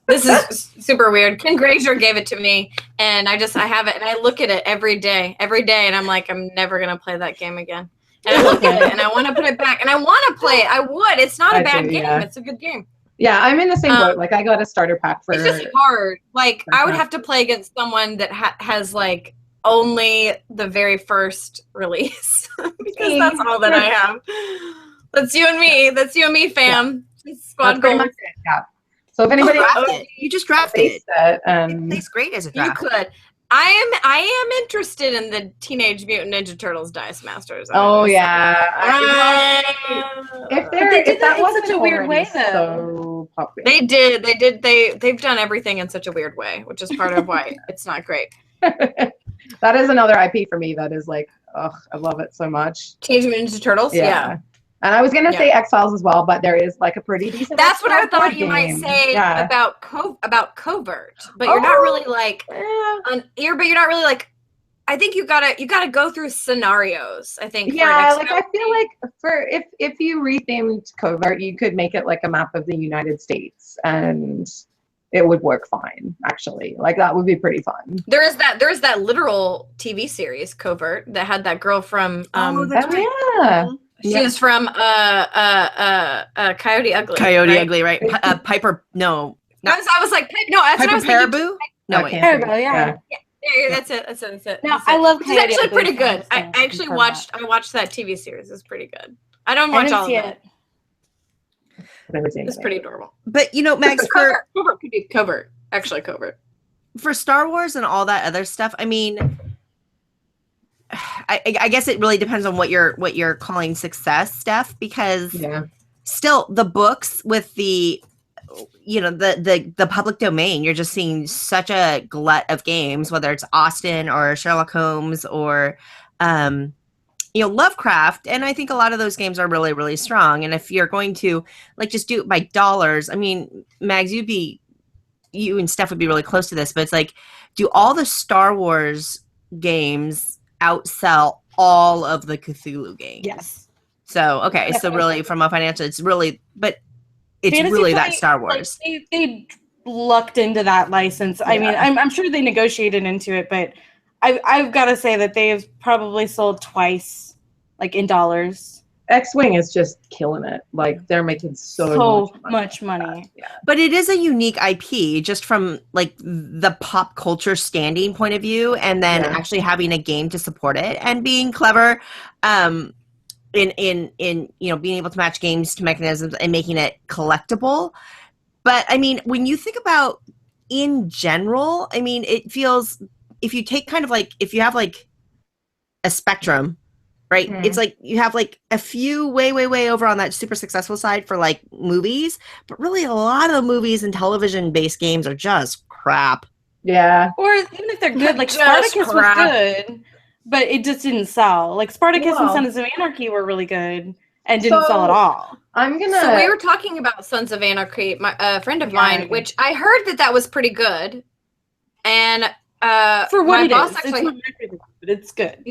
This is super weird. Ken Grazer gave it to me, and I have it, and I look at it every day, and I'm like, I'm never gonna play that game again. And I look at it, and I want to put it back, and I want to play it. I would. It's not a I bad do, game. yeah. It's a good game. yeah, I'm in the same Um, boat. Like I got a starter pack for It's just hard. Like I would Okay. have to play against someone that has like only the very first release because that's all that I have. That's you and me. That's you and me, fam. Squad That's pretty goals. much it, yeah. So if anybody You just drafted base it. that, It tastes great as a You draft. could. I am interested in the Teenage Mutant Ninja Turtles Dice Masters. oh yeah, If they did if that that in wasn't such a weird already way, so popular. they did. They've done everything in such a weird way, which is part of why it's not great. That is another IP for me that is like, ugh, I love it so much. Teenage Mutant Ninja Turtles. Yeah. And I was gonna Yeah. say X-Files as well, but there is like a pretty decent. That's what I X-Files thought board you might game. say Yeah. about Covert, but you're not really like Yeah. but you're not really like. I think you gotta go through scenarios. I think. Yeah, for like I feel like for if you rethemed Covert, you could make it like a map of the United States, and it would work fine. Actually, like that would be pretty fun. there is that literal TV series Covert that had that girl from that's Oh yeah, she was from Coyote Ugly. Coyote right? Ugly, right? Piper, no. I was like no, that's what I Piper was thinking. Paraboo? No, I wait. can't think. Paraboo, yeah. Yeah, that's it. That's it. No, That's I it. love Which is Coyote actually Ugly, pretty so good. I I understand. actually Confirm watched that TV series. It's pretty good. I don't I watch didn't all of see it. it. Never seen It's it. pretty adorable. But you know, Max, for Covert could be Covert. Actually, Covert. for Star Wars and all that other stuff, I mean, I guess it really depends on what you're calling success, Steph, because Yeah, still the books with the the public domain, you're just seeing such a glut of games, whether it's Austin or Sherlock Holmes or Lovecraft, and I think a lot of those games are really, really strong. And if you're going to like just do it by dollars, I mean, Mags, you and Steph would be really close to this, but it's like, do all the Star Wars games outsell all of the Cthulhu games? Yes. So okay, so really from a financial, it's really Fantasy really that Flight, Star like, Wars. they lucked into that license. I mean, I'm sure they negotiated into it, but I've got to say that they've probably sold twice, like in dollars. X-Wing is just killing it. Like they're making so much money. Yeah. But it is a unique IP, just from like the pop culture standing point of view, and then Yeah. actually having a game to support it and being clever, in being able to match games to mechanisms and making it collectible. But I mean, when you think about in general, I mean, it feels, if you take kind of like, if you have like a spectrum, right? Mhm. It's like you have like a few way over on that super successful side for like movies, but really a lot of the movies and television based games are just crap. Yeah. Or even if they're good, like Just Spartacus crap. was good, but it just didn't sell. Like Spartacus and Well. Sons of Anarchy were really good and didn't sell at So- all. I'm gonna. So we were talking about Sons of Anarchy. My friend of mine, which I heard that was pretty good, and For what my it boss is, actually, it's not everything, but it's good.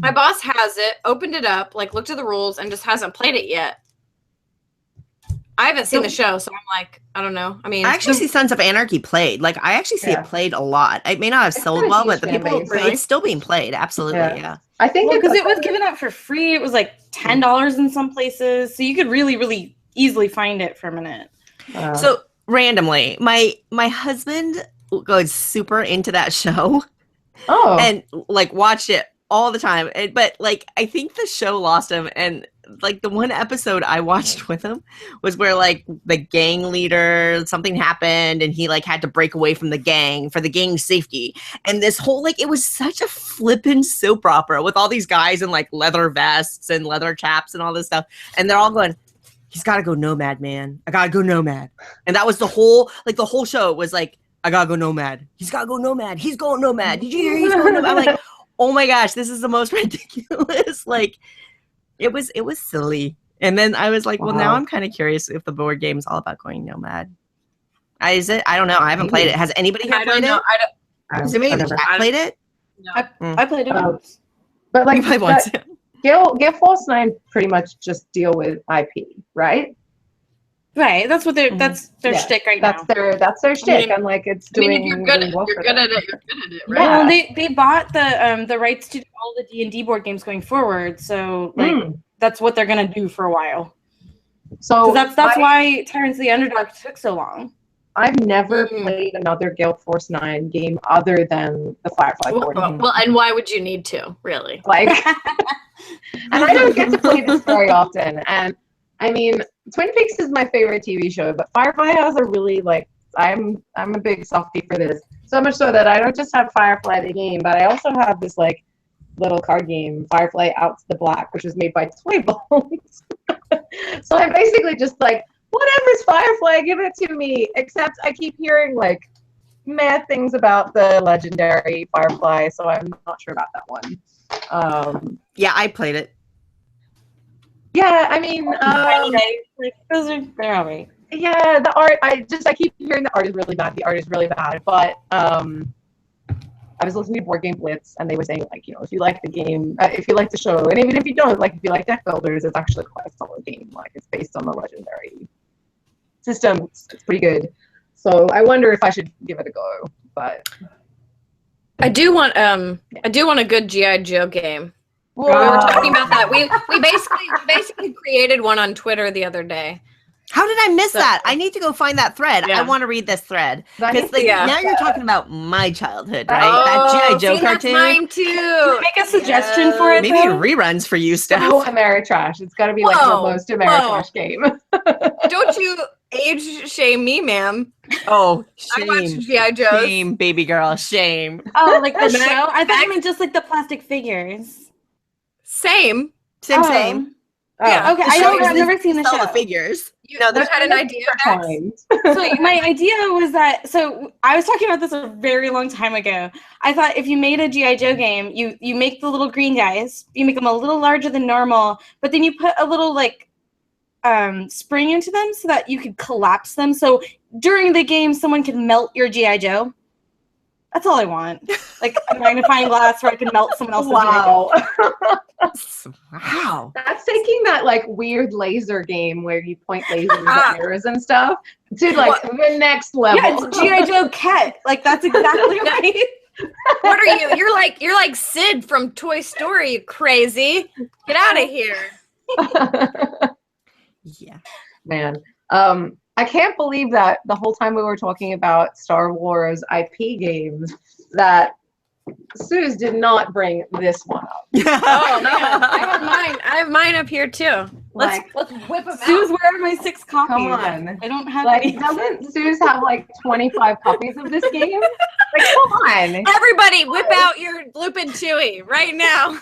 my boss has it, opened it up, like looked at the rules, and just hasn't played it yet. I haven't seen the show, so I'm like, I don't know. I mean, I actually see Sons of Anarchy played. Like I actually see Yeah. it played a lot. It may not have It's sold got a well, huge but the fan people, base. Really? it's still being played. Absolutely, Yeah. yeah. I think Well, it's because it was given out for free. It was like $10 in some places, so you could really, really easily find it for a minute. So randomly, my husband goes super into that show and like watched it all the time. But like I think the show lost him, and like the one episode I watched with him was where like the gang leader, something happened and he like had to break away from the gang for the gang's safety. And this whole like, it was such a flippin' soap opera with all these guys in like leather vests and leather chaps and all this stuff. And they're all going, he's got to go nomad, man. I got to go nomad. And that was the whole show was like, I got to go nomad. He's got to go nomad. He's going nomad. Did you hear he's going nomad? I'm like, oh my gosh, this is the most ridiculous. Like, it was silly. And then I was like, well, now Wow. I'm kind of curious if the board game is all about going nomad. Is it? I don't know. I haven't played it. Has anybody here I don't played know. it? Has I've anybody in the never- chat played it? I played it Oh. once. But like You played once. that- Gale Force 9 pretty much just deal with IP, right? Right, that's what they're Mhm. that's their Yeah, shtick right That's now. their shtick, mean- and like it's I mean, doing. if you're good really at well you're for good them. at it, you're good at it, right? Yeah. Well, they bought the rights to do all the D&D board games going forward, so like Mm. that's what they're gonna do for a while. So 'Cause that's why Tyrants of the Underdark took so long. I've never Mm. played another Gale Force 9 game other than the Firefly board game. Well, and why would you need to, really? Like, and I don't get to play this very often. And I mean, Twin Peaks is my favorite TV show, but Firefly has a really like. I'm a big softie for this. So much so that I don't just have Firefly the game, but I also have this like little card game, Firefly Out to the Black, which was made by Toy Bones. So I'm basically just like, whatever's Firefly, give it to me. Except I keep hearing like mad things about the legendary Firefly, so I'm not sure about that one. Yeah, I played it. Yeah, I mean, Like, they're all right. yeah, the art. I keep hearing the art is really bad. The art is really bad, but I was listening to Board Game Blitz, and they were saying like, if you like the game, if you like the show, and even if you don't, like if you like deck builders, it's actually quite a solid game. Like it's based on the legendary system. It's pretty good. So I wonder if I should give it a go. But I do want a good GI Joe game. we We were talking about that. We basically created one on Twitter the other day. How did I miss So- that? I need to go find that thread. Yeah. I want to read this thread. That Because is- Yeah. now you're talking about my childhood, right? Oh, that G.I. Joe see, that's cartoon. mine too. Make a suggestion for it. Maybe though? reruns for you, So Steph. Ameritrash. It's got to be like the Whoa, most Ameritrash game. Don't you age shame me, ma'am. Oh, I watch shame. GI Joes. Shame, baby girl, shame. Oh, like the Max- show? I thought Max- you meant just like the plastic figures. Same. Same, Oh. same. Yeah. Okay, The show I've exists never seen the to sell show. the figures. You had an idea, Max? So my idea was that, so I was talking about this a very long time ago. I thought if you made a G.I. Joe game, you make the little green guys, you make them a little larger than normal, but then you put a little like spring into them so that you could collapse them. So during the game, someone can melt your G.I. Joe. That's all I want. Like a magnifying glass where I can melt someone else's G.I. Joe. Wow. Wow. That's taking that like weird laser game where you point lasers at mirrors and stuff to like the next level. Yeah, it's G.I. Joe Ket. Like that's exactly right. What are you? You're like Sid from Toy Story, you crazy. Get out of here. Yeah. Man. I can't believe that the whole time we were talking about Star Wars IP games that Suze did not bring this one up. Oh man, I have mine up here too. Let's whip them Suze, out. where are my 6 copies? Come on. I don't have Like, any. doesn't Suze have like 25 copies of this game? Like, come on. Everybody, whip out your Lupin Chewy right now.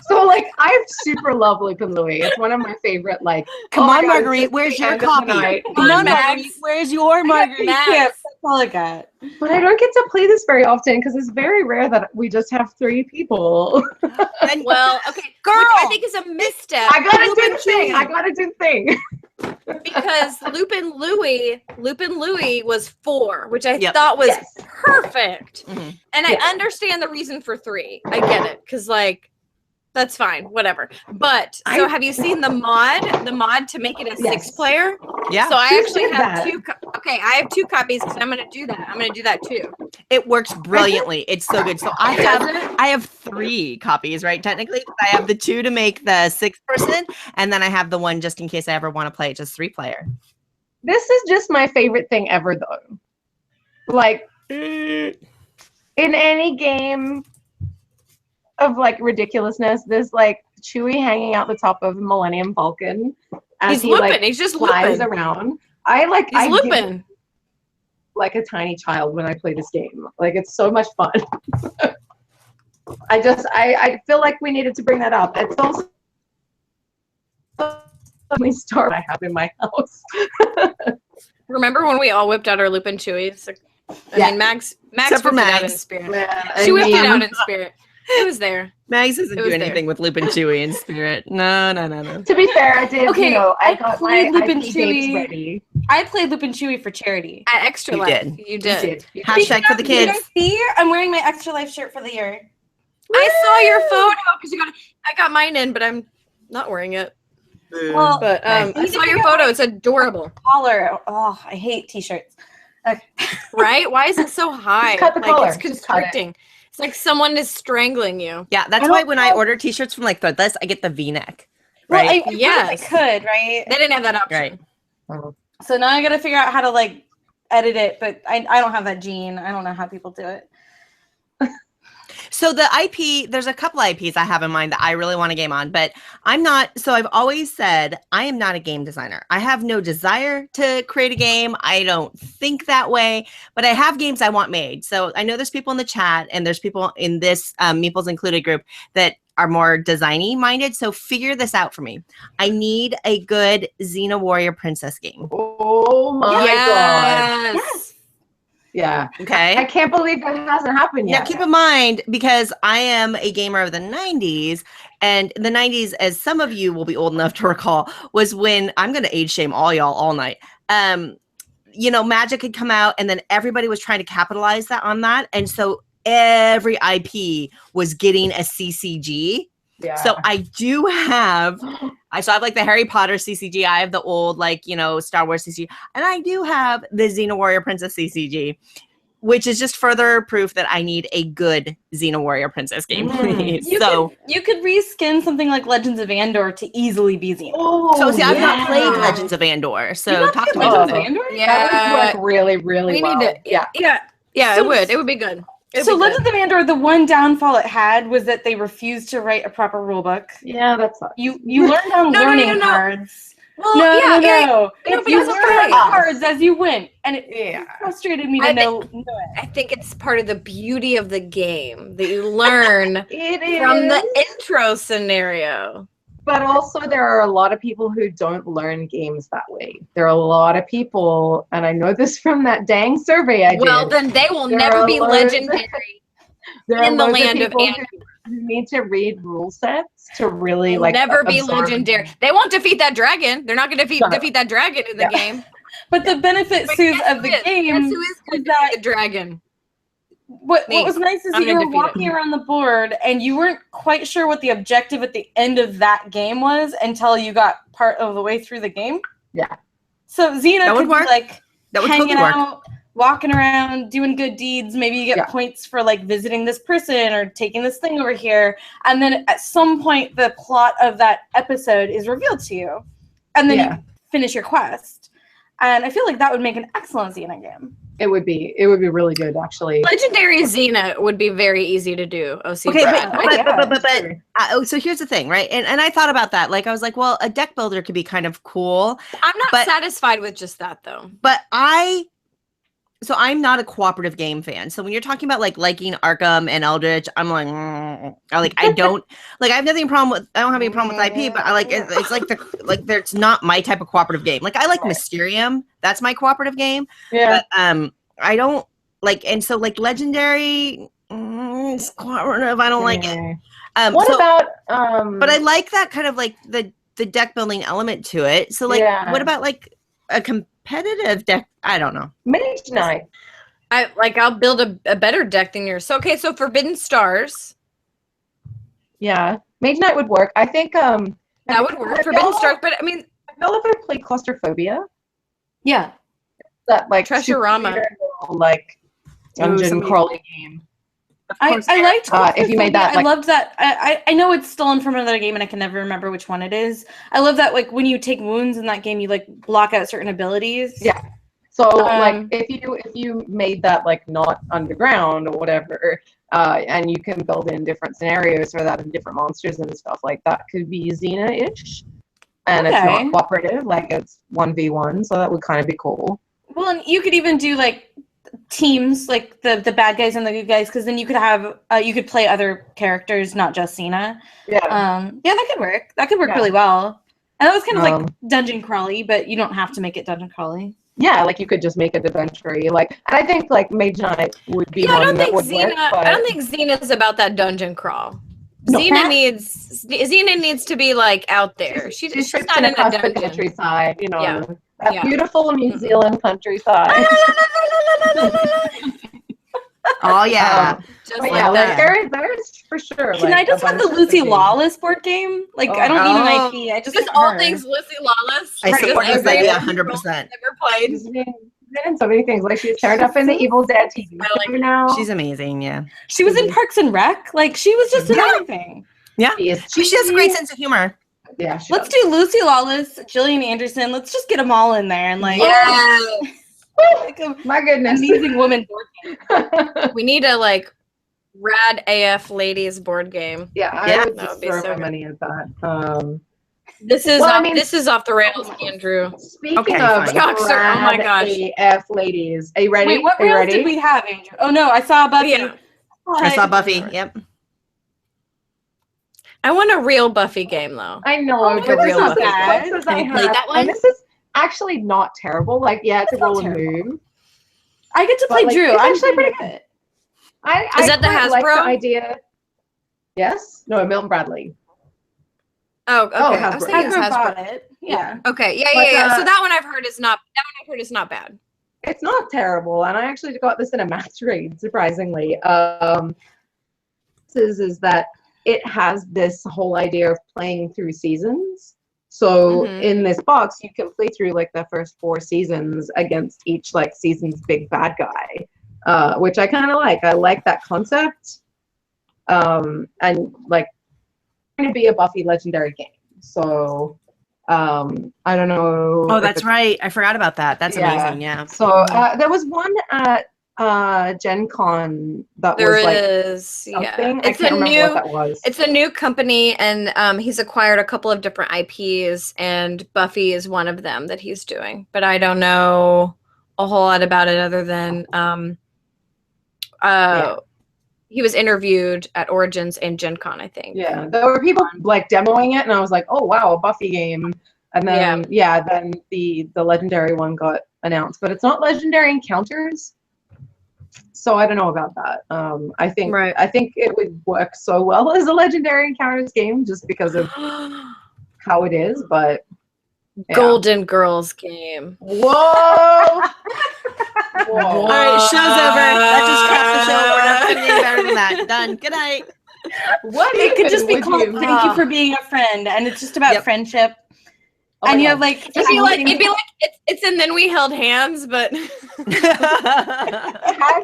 So, like, I super love Lupin Louie. It's one of my favorite, like, Come oh my on, God, Marguerite, it's where's the your end of the copy? night. Come on, Max. Marguerite, where's your Marguerite? Max. Yeah, that's all I got. But I don't get to play this very often because it's very rare that we just have 3 people. And Well, okay, Girl. which I think is a misstep. I gotta do Lupin the thing. Chewy, I gotta do the thing. because Lupin Louie was 4, which I Yep. thought was Yes. perfect. Mhm. And I Yeah. understand the reason for 3. I get it, because like that's fine, whatever. But so I- have you seen the mod? The mod to make it a 6-player? Yeah, So I Who actually did have that? 2. Okay, I have 2 copies because I'm gonna do that. I'm gonna do that too. it works brilliantly. It's so good. So I have 3 copies, right? Technically, I have the 2 to make the 6th person, and then I have the 1 just in case I ever want to play it, just 3-player. This is just my favorite thing ever, though. Like, in any game of like ridiculousness, there's like Chewie hanging out the top of Millennium Falcon as He's he Lupin. like He's just flies Lupin. around. I He's give Lupin. like a tiny child when I play this game. Like it's so much fun. I feel like we needed to bring that up. It's also the only star I have in my house. Remember when we all whipped out our Lupin Chewies? I Yeah. mean, Max Except for whipped it out in Max. spirit. Man, She whipped it mean, out in spirit. It was there. Mags doesn't It do was anything with Lupin Chewy in spirit. No. to be fair, I did. Okay, I I got played my Lupin IP Chewy. dates ready. I played Lupin Chewy for charity. At Extra You Life. did. You did. Hashtag for the Did you kids. guys see? I'm wearing my Extra Life shirt for the year. I saw your photo because I got mine in, but I'm not wearing it. Well, But Nice. I saw your photo. It's adorable, collar. Oh, I hate t-shirts. Okay. right? Why is it so high? Just cut the like collar. it's Just cut it. constricting. It's like someone is strangling you. Yeah, that's I why don't when I know. order t-shirts from like Threadless, I get the V-neck. Well, Right? I Yes. could, right? They didn't have that option. Right. So now I got to figure out how to like edit it, but I don't have that gene. I don't know how people do it. So the IP, there's a couple IPs I have in mind that I really want to game on, but I'm not. So I've always said I am not a game designer. I have no desire to create a game. I don't think that way, but I have games I want made. So I know there's people in the chat and there's people in this Meeples Included group that are more designy minded. So figure this out for me. I need a good Xena Warrior Princess game. Oh my god! Yes. Yeah. Okay. I can't believe that hasn't happened Now, yet. keep in mind, because I am a gamer of the 90s, and the 90s, as some of you will be old enough to recall, was when I'm going to age shame all y'all all night. Magic had come out, and then everybody was trying to capitalize on that. And so every IP was getting a CCG. Yeah. So I do have, I have like the Harry Potter CCG. I have the old, Star Wars CCG. And I do have the Xena Warrior Princess CCG, which is just further proof that I need a good Xena Warrior Princess game, please. You could reskin something like Legends of Andor to easily be Xena. I've not played Legends of Andor, so talk to me Legends about of it. Andor? That would work really, really We well. need to. Yeah. So- It would be good. So Legends of Andor, the one downfall it had was that they refused to write a proper rulebook. Yeah, that's You learned on No. learning cards. Well, No. No, but You it's learned okay. cards as you went, and it frustrated me to know it. I think it's part of the beauty of the game that you learn It is. from the intro scenario. But also, there are a lot of people who don't learn games that way. There are a lot of people, and I know this from that dang survey I did. Well, then they will There never are be loads- legendary. there in the loads land of people Andor. who need to read rule sets to really They'll like never be absorb legendary. them. They won't defeat that dragon. They're not going to Shut up. defeat that dragon in the Yeah. game. But the benefit, But Suze, guess of the who is? game Guess who is going is to that defeat the dragon? what Me. was nice is I'm that you gonna were defeat it. walking around the board and you weren't quite sure what the objective at the end of that game was until you got part of the way through the game. Yeah. So Xena That would could work. be like That would hanging totally work. out, walking around, doing good deeds. Maybe you get Yeah. points for like visiting this person or taking this thing over here. And then at some point, the plot of that episode is revealed to you. And then Yeah. you finish your quest. And I feel like that would make an excellent Xena game. It would be really good actually. Legendary Xena would be very easy to do. OC Okay, Brad. so here's the thing, right? And I thought about that. Like, I was like, well, a deck builder could be kind of cool, I'm not but- satisfied with just that though. but I'm not a cooperative game fan. So when you're talking about like liking Arkham and Eldritch, I'm like, I don't like. I have nothing problem with. I don't have any problem with IP, but I like it's like there's not my type of cooperative game. Like I like Right. Mysterium. That's my cooperative game. Yeah. But I don't like, and so like Legendary, it's cooperative. I don't like it. What so- about But I like that kind of like the deck building element to it. So like, Yeah. what about like a competitive deck? I don't know. Mage Knight? I'll build a better deck than yours. So okay, so Forbidden Stars. Yeah. Mage Knight would work. I think That would work. Forbidden Stars, but I mean Have y'all ever played Claustrophobia? Yeah. That like Treasurama. super little, like dungeon somebody- crawling game. I liked if you made that, I like- loved that. I know it's stolen from another game and I can never remember which one it is. I love that like when you take wounds in that game you like block out certain abilities. Yeah. So like Um, if you made that like not underground or whatever, and you can build in different scenarios for that and different monsters and stuff like that could be Xena-ish. And it's Okay. not cooperative, like it's 1v1, so that would kind of be cool. Well, and you could even do like teams, like the bad guys and the good guys, because then you could have you could play other characters, not just Xena. Yeah. Yeah, that could work. That could work Yeah. really well. And that was kind of Um, like dungeon crawly, but you don't have to make it dungeon crawly. Yeah, like you could just make it adventure like, and I think like Mage Knight would be yeah, I one don't that think would Xena. work. But I don't think Xena's about that dungeon crawl. No. Xena needs to be like out there. She's she's not traipsing in a across the dungeon. countryside, you know, Yeah. that Yeah. beautiful New Zealand countryside. Oh yeah. Just But like yeah, like that. there's for sure. Can I just have the Lucy Lawless board game? Like I don't need an IP. I just Just want all her. things Lucy Lawless. I Just support this every idea role 100%. Never played. She's been in so many things. Like she's turned up in the Evil Dead TV I like show now. She's amazing. Yeah. She was in Parks and Rec. Like she was just in everything. Yeah. She is She has a great sense of humor. Yeah, she Let's does. do Lucy Lawless, Gillian Anderson. Let's just get them all in there and like, Yeah. like a My goodness. amazing woman board game. We need a like rad AF ladies board game. Yeah, I Yeah, would that just would be throw so my good. money at that. This is Well, I off, mean- this is off the rails, Andrew. Speaking Okay, of fine. Youngster, oh my rad gosh. AF ladies, are you ready? Wait, what Are you rails ready? did we have, Andrew? Oh no, I saw Buffy. Yeah. I saw Buffy. Yep. I want a real Buffy game though. I know, Oh, but this real is Buffy. the closest I Have you played have, that one? and this is actually not terrible. Like, yeah, it's a It's not roll and terrible. move. I get to But, play like, Drew. it's I'm actually fine pretty with it. I Is that the quite like Hasbro? the idea. Yes. No, Milton Bradley. Oh, okay. Oh, I was Hasbro. thinking it was Hasbro bought Hasbro. it. Yeah. Okay, yeah, But, yeah, yeah. So uh, that one I've heard is not bad. It's not terrible, and I actually got this in a math grade, surprisingly. Is that it has this whole idea of playing through seasons. So Mhm. in this box, you can play through like the first 4 seasons against each like season's big bad guy, which I kind of like. I like that concept, and like going to be a Buffy Legendary game. So I don't know. Oh, if that's it's- right. I forgot about that. That's Yeah. amazing. Yeah. So there was one at Gen Con that There was like is, yeah. something. I It's can't a remember new. what that was. It's a new company, and he's acquired a couple of different IPs, and Buffy is one of them that he's doing. But I don't know a whole lot about it other than he was interviewed at Origins and Gen Con, I think. Yeah, there were people like demoing it, and I was like, "Oh wow, a Buffy game!" And then then the legendary one got announced, but it's not Legendary Encounters, so I don't know about that. I think Right. I think it would work so well as a Legendary Encounters game just because of how it is. But yeah. Golden Girls game. Whoa! Whoa! All right, show's over. That just capped the show. We're not doing any better than that. Done. Good night. What It could even just be would called you- "Thank you for being a friend," and it's just about Yep. friendship. Oh my And you God. have like It'd be like it's and then we held hands, but Have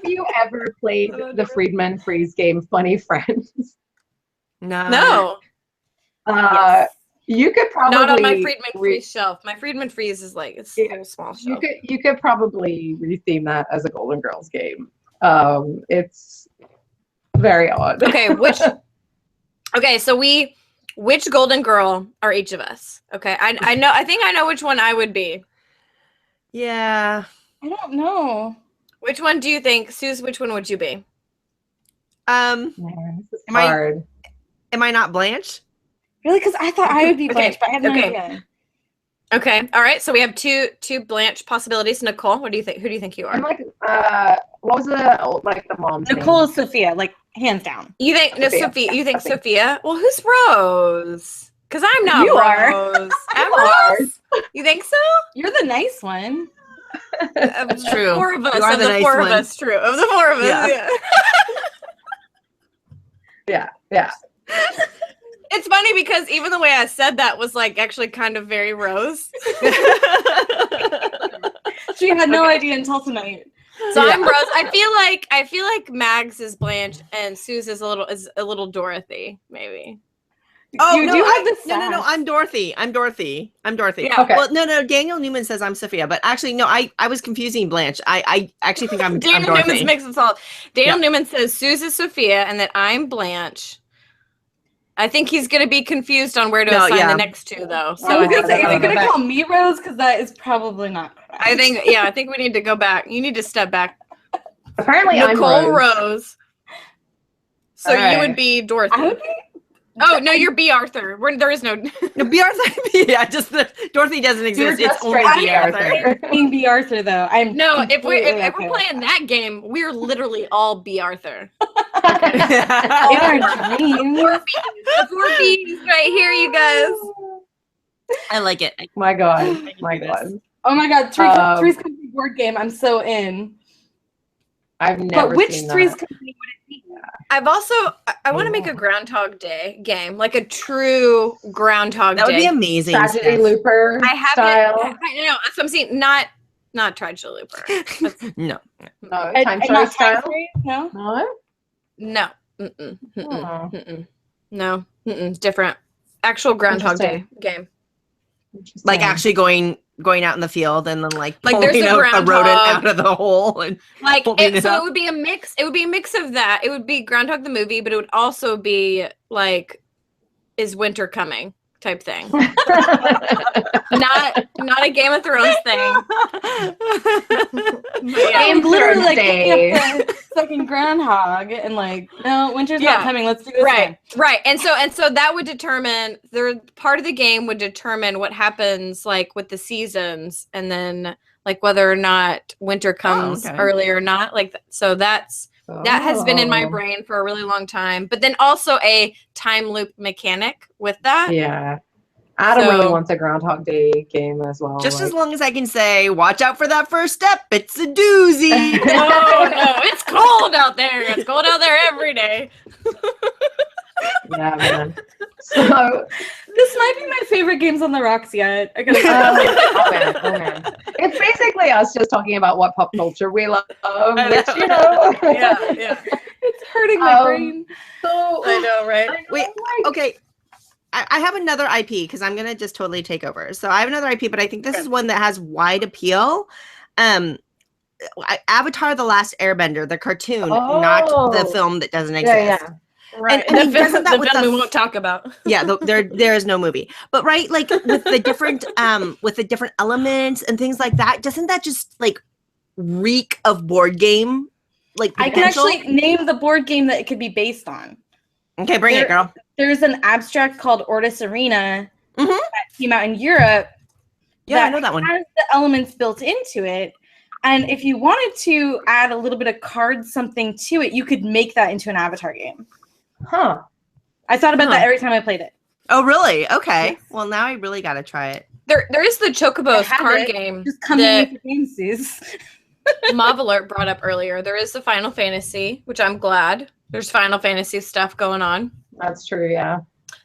you ever played the Friedman Freeze game Funny Friends? no, You could probably not on my Friedman re- Freeze shelf. My Friedman Freeze is like it's a little small You shelf. could probably retheme that as a Golden Girls game. It's very odd. Okay, so which Golden Girl are each of us? Okay, I think I know which one I would be. Yeah. I don't know. Which one do you think, Suze? Which one would you be? Man, this is Am I- hard. Am I not Blanche? Really? Because I thought I would be Okay, Blanche, but I have no okay. idea. Okay, all right. So we have two Blanche possibilities. Nicole, what do you think? Who do you think you are? I'm like, what was the mom's Nicole name? is Sophia, like hands down. You think no, Sophia. Sophia? You think Sophia. Sophia? Well, who's Rose? Because I'm not You are. Rose. I'm You are. Rose. You think so? You're the nice one. It's true. Four of us. You are Of the the nice four of one. us. True. Of the four of us. Yeah. Yeah. Yeah. It's funny because even the way I said that was like actually kind of very Rose. She had no Okay. idea until tonight. So Yeah. I'm Rose. I feel like Mags is Blanche and Suze is a little Dorothy, maybe. Oh, you no, do have the no. sass. I'm Dorothy. I'm Dorothy. Yeah. Okay. Well, no. Daniel Newman says I'm Sophia, but actually, no. I was confusing Blanche. I actually think I'm Daniel Dorothy. Newman's mixed us all. Daniel Yeah. Newman says Suze is Sophia and that I'm Blanche. I think he's going to be confused on where to No, assign yeah. the next two, though. So I was gonna say, Yeah. are you gonna call me Rose? Because that is probably not correct. I think we need to go back. You need to step back. Apparently, Nicole I'm Rose. Rose. So All you right. would be Dorothy. I would be. Oh no, you're B. Arthur. There is no. No, B. Arthur. Yeah, just Dorothy doesn't You're exist. It's just only straight B. B. Arthur. Being B. Arthur, though, I'm No, if we're completely if okay we're with playing that game, we're literally all B. Arthur. that. In our dreams. The four B's right here, you guys. I like it. My God. can My do this. God. Oh my God, Um, Three's Company board game. I'm so in. I've never But which seen Three's that. Company would it be? I've also I want to make a Groundhog Day game, like a true Groundhog That would Day. be amazing. Tragedy Steph. I Looper style. haven't. No, that's what I'm saying. Not Tragedy Looper. No. No, And time not story Time style. Story? No. No. No. Mm-mm. Mm-mm. Oh, Mm-mm. No. Mm-mm. Different. Actual Groundhog Day Interesting. game. interesting. Like actually going out in the field and then like Like, there's pulling a a rodent groundhog. out of the hole and Like Holding it so up. it would be a mix. It would be a mix of that. It would be Groundhog the movie, but it would also be like, is winter coming type thing. not a Game of Thrones thing. Yeah. I'm literally like Thursday. looking up the second groundhog and like, no, winter's Yeah. not coming. Let's do this Right, one. right, and so that would determine part of the game would determine what happens like with the seasons, and then like whether or not winter comes okay. early or not. Like so that has been in my Oh. brain for a really long time. But then also a time loop mechanic with that. Yeah. Adam really So- wants a Groundhog Day game as well. Just as like- long as I can say, watch out for that first step. It's a doozy. Oh no, it's cold out there. It's cold out there every day. Yeah, man. So, This might be my favorite games on the rocks yet. I gotta oh man, oh man. It's basically us just talking about what pop culture we love, which, you know. Yeah. It's hurting my brain. So, I know, right? I know, Wait, like, Okay. I have another IP because I'm going to just totally take over. So I have another IP, but I think this is one that has wide appeal. Avatar: The Last Airbender, the cartoon, not the Oh. film that doesn't exist. yeah. Right. And I mean, the doesn't that film, with the film the- we won't talk about. Yeah, there is no movie. But right, like with the different elements and things like that, doesn't that just like reek of board game? Like I can potential? actually name the board game that it could be based on. Okay, bring it, girl. There's an abstract called Ortis Arena Mhm. that came out in Europe. Yeah, I know that one. Has the elements built into it. And if you wanted to add a little bit of card something to it, you could make that into an Avatar game. Huh. I thought about Huh. that every time I played it. Oh, really? Okay. Yes. Well, now I really got to try it. There is the I Chocobos have card it. game Just coming that in for games. Mob Alert brought up earlier. There is the Final Fantasy, which I'm glad. There's Final Fantasy stuff going on. That's true, yeah.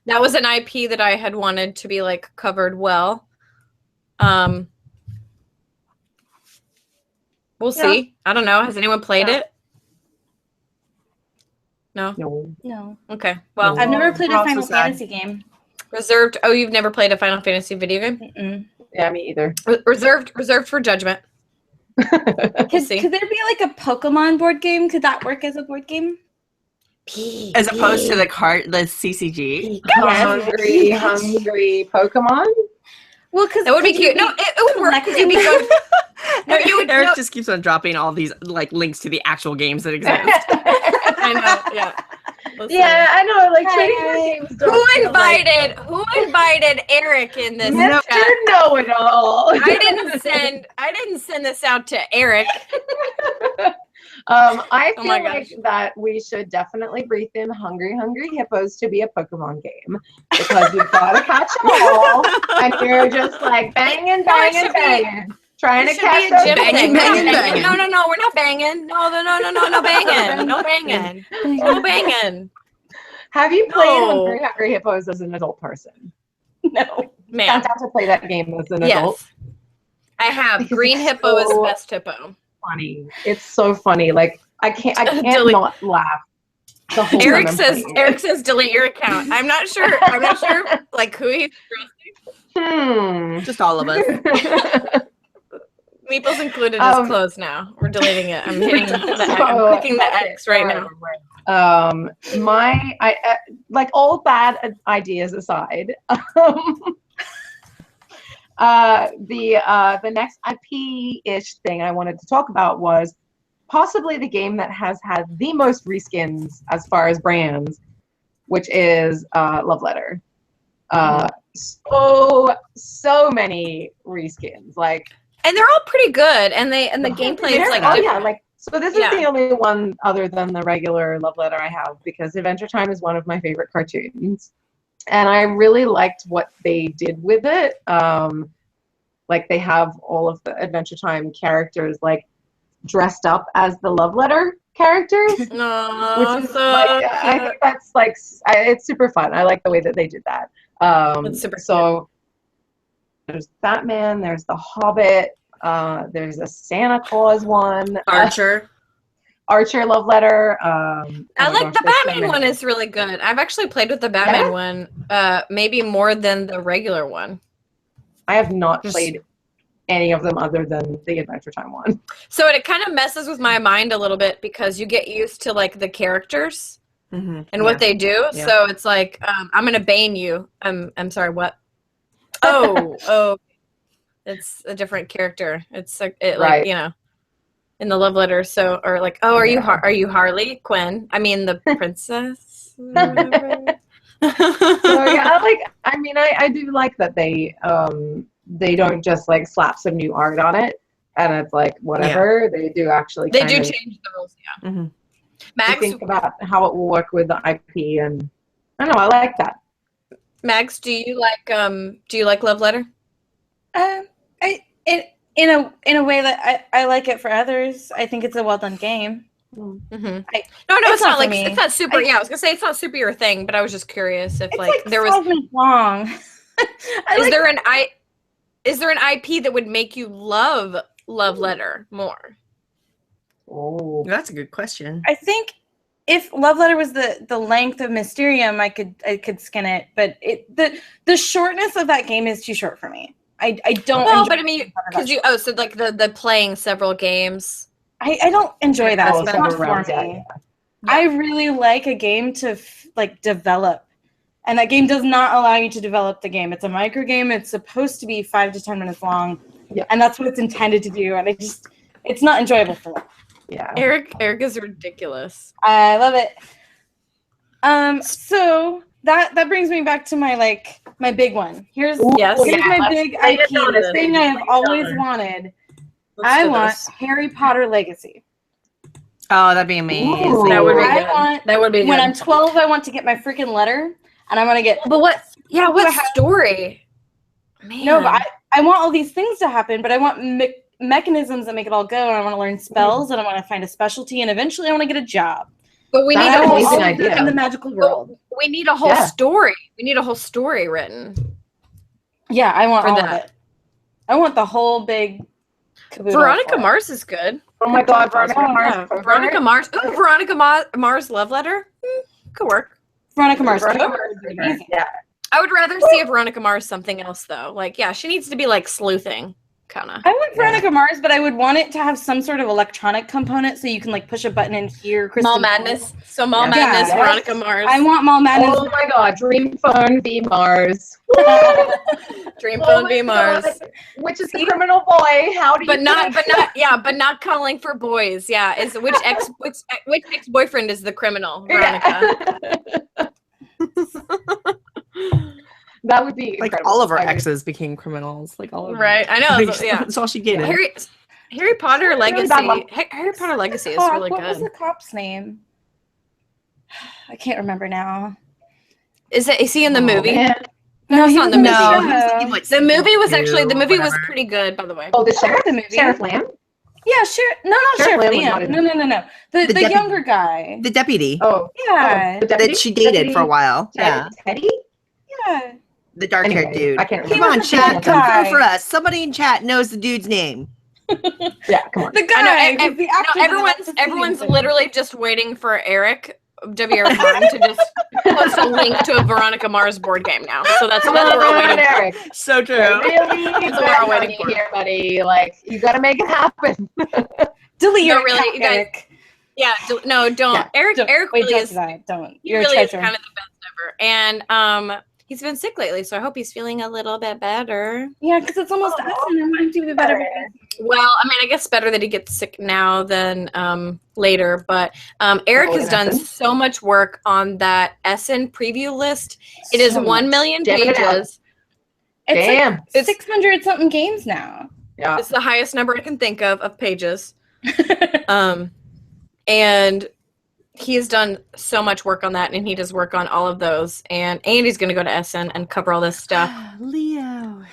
That was an IP that I had wanted to be like covered well. We'll see. I don't know. Has anyone played Yeah. it? No. No. No. Okay. Well, No. I've never played We're a also Final sad. Fantasy game. reserved. Oh, you've never played a Final Fantasy video game? Mm-mm. Yeah, me either. Reserved for judgment. Could, see. could there be like a Pokemon board game? Could that work as a board game? As opposed to the CCG. hungry Pokemon. Well, because That would be cute. No, it would work. 'Cause you'd be going. No, you would. Eric No, just keeps on dropping all these like links to the actual games that exist. I know. Yeah. Listen. Yeah, I know. Like trading card games. don't Who feel like- Who invited Eric in this Mr. chat? Know-it-all. I didn't send this out to Eric. I Oh feel my like gosh. that we should definitely brief in Hungry Hippos to be a Pokemon game because you've got to catch them all, and you're just like banging, should be- trying It to should catch be a gym them. thing. Banging, No, banging. No, we're not banging. No, banging. No banging. No banging. Have you played No. Hungry Hippos as an adult person? No. Man, Got to play that game as an adult. yes. I have. Because Green it's hippo is so- best hippo. Funny. It's so funny. Like I can't Delete. not laugh. The whole time Eric I'm says playing it. delete your account. I'm not sure like who he's Just all of us. Meeple's included is Um, closed now. We're deleting it. I'm hitting I'm So- clicking the X right now. Like all bad ideas aside, the next IP-ish thing I wanted to talk about was possibly the game that has had the most reskins as far as brands, which is Love Letter. So many reskins. Like And they're all pretty good. And the gameplay is like oh yeah, different. like so this is Yeah. the only one other than the regular Love Letter I have because Adventure Time is one of my favorite cartoons. And I really liked what they did with it. Like they have all of the Adventure Time characters like dressed up as the Love Letter characters. No, Which is like, I think that's like it's super fun. I like the way that they did that. It's super So there's Batman, there's the Hobbit, there's a Santa Claus one, Archer. Archer Love Letter. I like the Batman one is really good. I've actually played with the Batman Yeah? one, maybe more than the regular one. I have not Just- played any of them other than the Adventure Time one. So it kind of messes with my mind a little bit because you get used to like the characters Mhm. and what they do. Yeah. So it's like I'm gonna bane you. I'm sorry. What? Oh, it's a different character. It's like Right. in the love letter. So or like are you Yeah. are you Harley Quinn? I mean the princess. or whatever. So yeah, I do like that they don't just like slap some new art on it. and it's like whatever. They do actually. They kind do of change the rules, yeah. Mhm. Mags, think about how it will work with the IP, and I don't know. I like that. Mags, do you like Love Letter? In a way that I like it for others. I think it's a well done game. Mm-hmm. No, it's not for like me. it's not super. I was gonna say it's not super your thing, but I was just curious if It's like there was 5 minutes long. Is there an IP that would make you love Love Letter more? Oh, That's a good question. I think if Love Letter was the length of Mysterium, I could skin it, but the shortness of that game is too short for me. I don't. Well, enjoy but I mean, because so like the playing several games. I don't enjoy that. Oh, It's several not for rounds, yeah, me. I really like a game to like develop, and that game does not allow you to develop the game. It's a micro game. It's supposed to be 5 to 10 minutes long, and that's what it's intended to do. And it's not enjoyable for me. Yeah. Eric is ridiculous. I love it. So that brings me back to my big one. Here's my big IP, the thing I have always wanted. I want Harry Potter Legacy. Oh, that'd be amazing. Ooh. That would be good. That would be good. When I'm 12, I want to get my freaking letter, and I want to get. But what? Yeah, what story? Man. No, but I want all these things to happen, but I want mechanisms that make it all go, and I want to learn spells, and I want to find a specialty, and eventually I want to get a job. But we need That's a an whole amazing idea idea. in the magical world. We need a whole story. We need a whole story written. Yeah, I want For all that. of it. I want the whole big. caboodle Veronica for it. Mars is good. Oh my God, Veronica Yeah, Mars. Veronica Mars. Ooh, Veronica Mars love letter. Could work. Veronica Mars. Veronica Mars would be great. Yeah. I would rather see a Veronica Mars something else though. Like, yeah, she needs to be like sleuthing, kind of. I want Veronica Mars, but I would want it to have some sort of electronic component so you can like push a button and hear Kristen Mall Madness. So Mall Yeah. Madness, Yes. Veronica Mars. I want Mall Madness. Oh my God, Dream Phone v Mars. Dream Oh Phone my v Mars. God. Which is the criminal boy? How do you? But not calling for boys. Yeah, is which ex-boyfriend is the criminal? Veronica. That would be Like incredible. all of our I would- exes became criminals. Like all of them. Right, I know. Like, Yeah, that's all she get. Harry Potter Really Legacy. bad luck. Harry Potter Legacy is Cop, really what was good. the cop's name? I can't remember now. Is he in the movie? Man. No, he's not in the movie. No, No. he was thinking, like, The movie was season actually two, the movie was whatever. pretty good, by the way. Oh, the I sheriff. heard the movie. Sheriff Lamb. Yeah, sure. No, not Sheriff Sheriff Lamb was not Liam. in No. The The deputy. younger guy. The deputy Oh, Yeah. the deputy? that she dated for a while. Yeah, Teddy. Yeah. the dark-haired Anyway, dude. I can't Come remember. on, was the chat, bad confirm guy. for us. Somebody in chat knows the dude's name. Yeah, come on. The guy. who's the actor that everyone's acts in literally just waiting for Eric WR Prime to just post a link to a Veronica Mars board game now. So that's Come what we're all on, waiting for. Eric. So true. Really? That's what we're all waiting Money for. here, buddy. Like, you gotta make it happen. Delete No, your really, account, you guys- Eric. Yeah, no, don't. Yeah, Eric Don't- Eric wait, really don't is do that. Don't. he You're a really is treasure. kind of the best ever. And he's been sick lately, so I hope he's feeling a little bit better. Yeah, because it's almost us, and I want him to be better. Well, I mean, I guess better that he gets sick now than later. But Eric has done Essen? so much work on that Essen preview list. It is So 1 much. million Damn it. pages. It's Damn. like 600 something games now. Yeah. It's the highest number I can think of pages. And he has done so much work on that, and he does work on all of those. And Andy's going to go to Essen and cover all this stuff. Leo.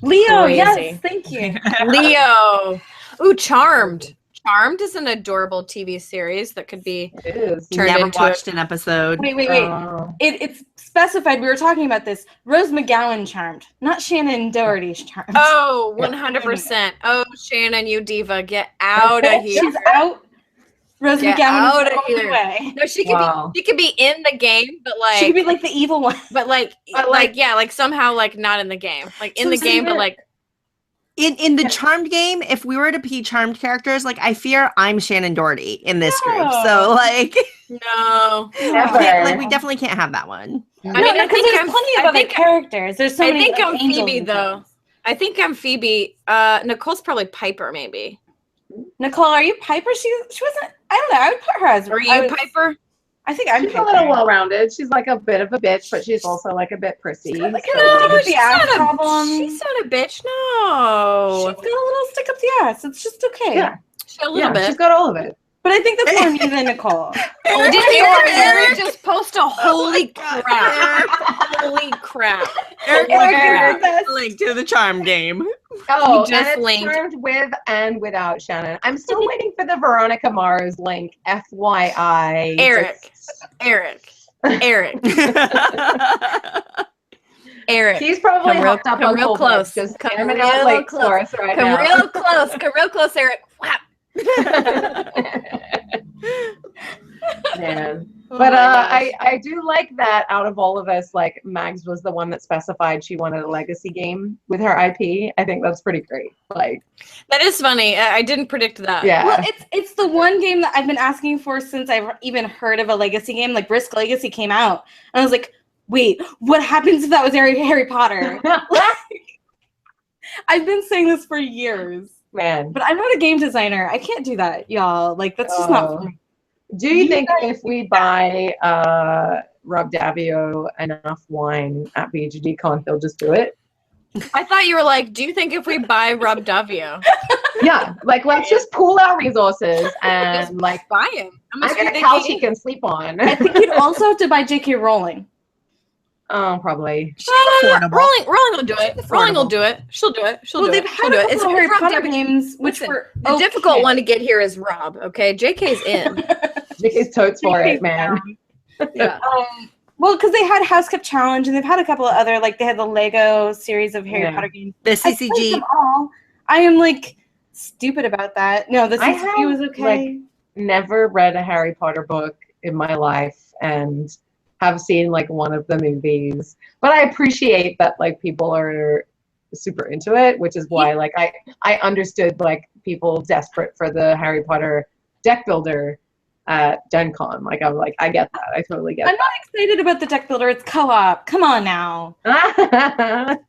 Leo, Crazy. yes, thank you. Leo. Ooh, Charmed. Charmed is an adorable TV series that could be It is. turned Never into watched an episode. Wait. Oh. It's specified. We were talking about this. Rose McGowan Charmed, not Shannon Doherty's Charmed. Oh, 100%. Oh, Shannon, you diva, get out of here. She's out. Rose Get McGowan out is of going here. away. No, she could Wow. be. She could be in the game, but She could like, be like the evil one. like somehow like not in the game, like in So the game, but Steven- like In the Charmed game, if we were to be Charmed characters, like I fear I'm Shannon Doherty in this group. No. So like, no. Never. we definitely can't have that one. I mean, I because think there's I'm. plenty of I other think, characters. There's so I many. think like, I'm angels Phoebe and though. things. I think I'm Phoebe. Nicole's probably Piper, maybe. Nicole, are you Piper? She wasn't. I don't know. I would put her as. Are I you would- Piper? I think I'm She's a Piper. little well-rounded. She's like a bit of a bitch, but she's also like a bit prissy. Like, so- no, she's ass not problem. She's not a bitch. No, She's got a little stick up the ass. It's just okay. Yeah. She's a little Yeah, bit. she's got all of it. But I think that's more me than Nicole. Oh, did Eric just post a holy God. crap? Holy crap! Eric Look linked at it. Link to the charm game. Oh, just and it's linked. charmed with and without Shannon. I'm still waiting for the Veronica Mars link. FYI. Eric. Eric. He's probably Come real- hooked up come on real full close. Just Come jamming real out Lake close. Forest right Come now. real close. Come real close, Eric. Whap. Man. Oh But my gosh. I do like that out of all of us, like Mags was the one that specified she wanted a legacy game with her IP. I think that's pretty great. Like, That is funny. I didn't predict that. yeah. Well, it's the one game that I've been asking for since I've even heard of a legacy game. Like Risk Legacy came out, and I was like, wait, what happens if that was Harry Potter? I've been saying this for years, Man. but I'm not a game designer. I can't do that, y'all. Like that's just not for me. Do you think if we buy Rob Davio enough wine at BGD Con, he'll just do it? I thought you were like, do you think if we buy Rob Davio, Yeah, like let's just pool our resources and like buy him? How much I do you get a think couch he he can sleep on. I think you'd also have to buy J.K. Rowling. Oh, probably. Affordable. Rolling will do it. Rolling will do it. She'll do it. She'll Well, do they've it. She'll had do a it. couple of Harry Rob Potter Davio. games, which Listen, were The difficult okay. one to get here is Rob. Okay, JK's in. JK's totes for it, JK's man. Yeah. Well, because they had House Cup Challenge, and they've had a couple of other, like they had the Lego series of Harry Yeah. Potter games. The I played CCG. them all. I am like stupid about that. No, the I CCG was have, okay. Never read a Harry Potter book in my life and have seen like one of the movies. But I appreciate that like people are super into it, which is why like I understood like people desperate for the Harry Potter deck builder at Gen Con. Like I'm like, I get that. I totally get I'm not excited about the deck builder. It's co-op. Come on now. that.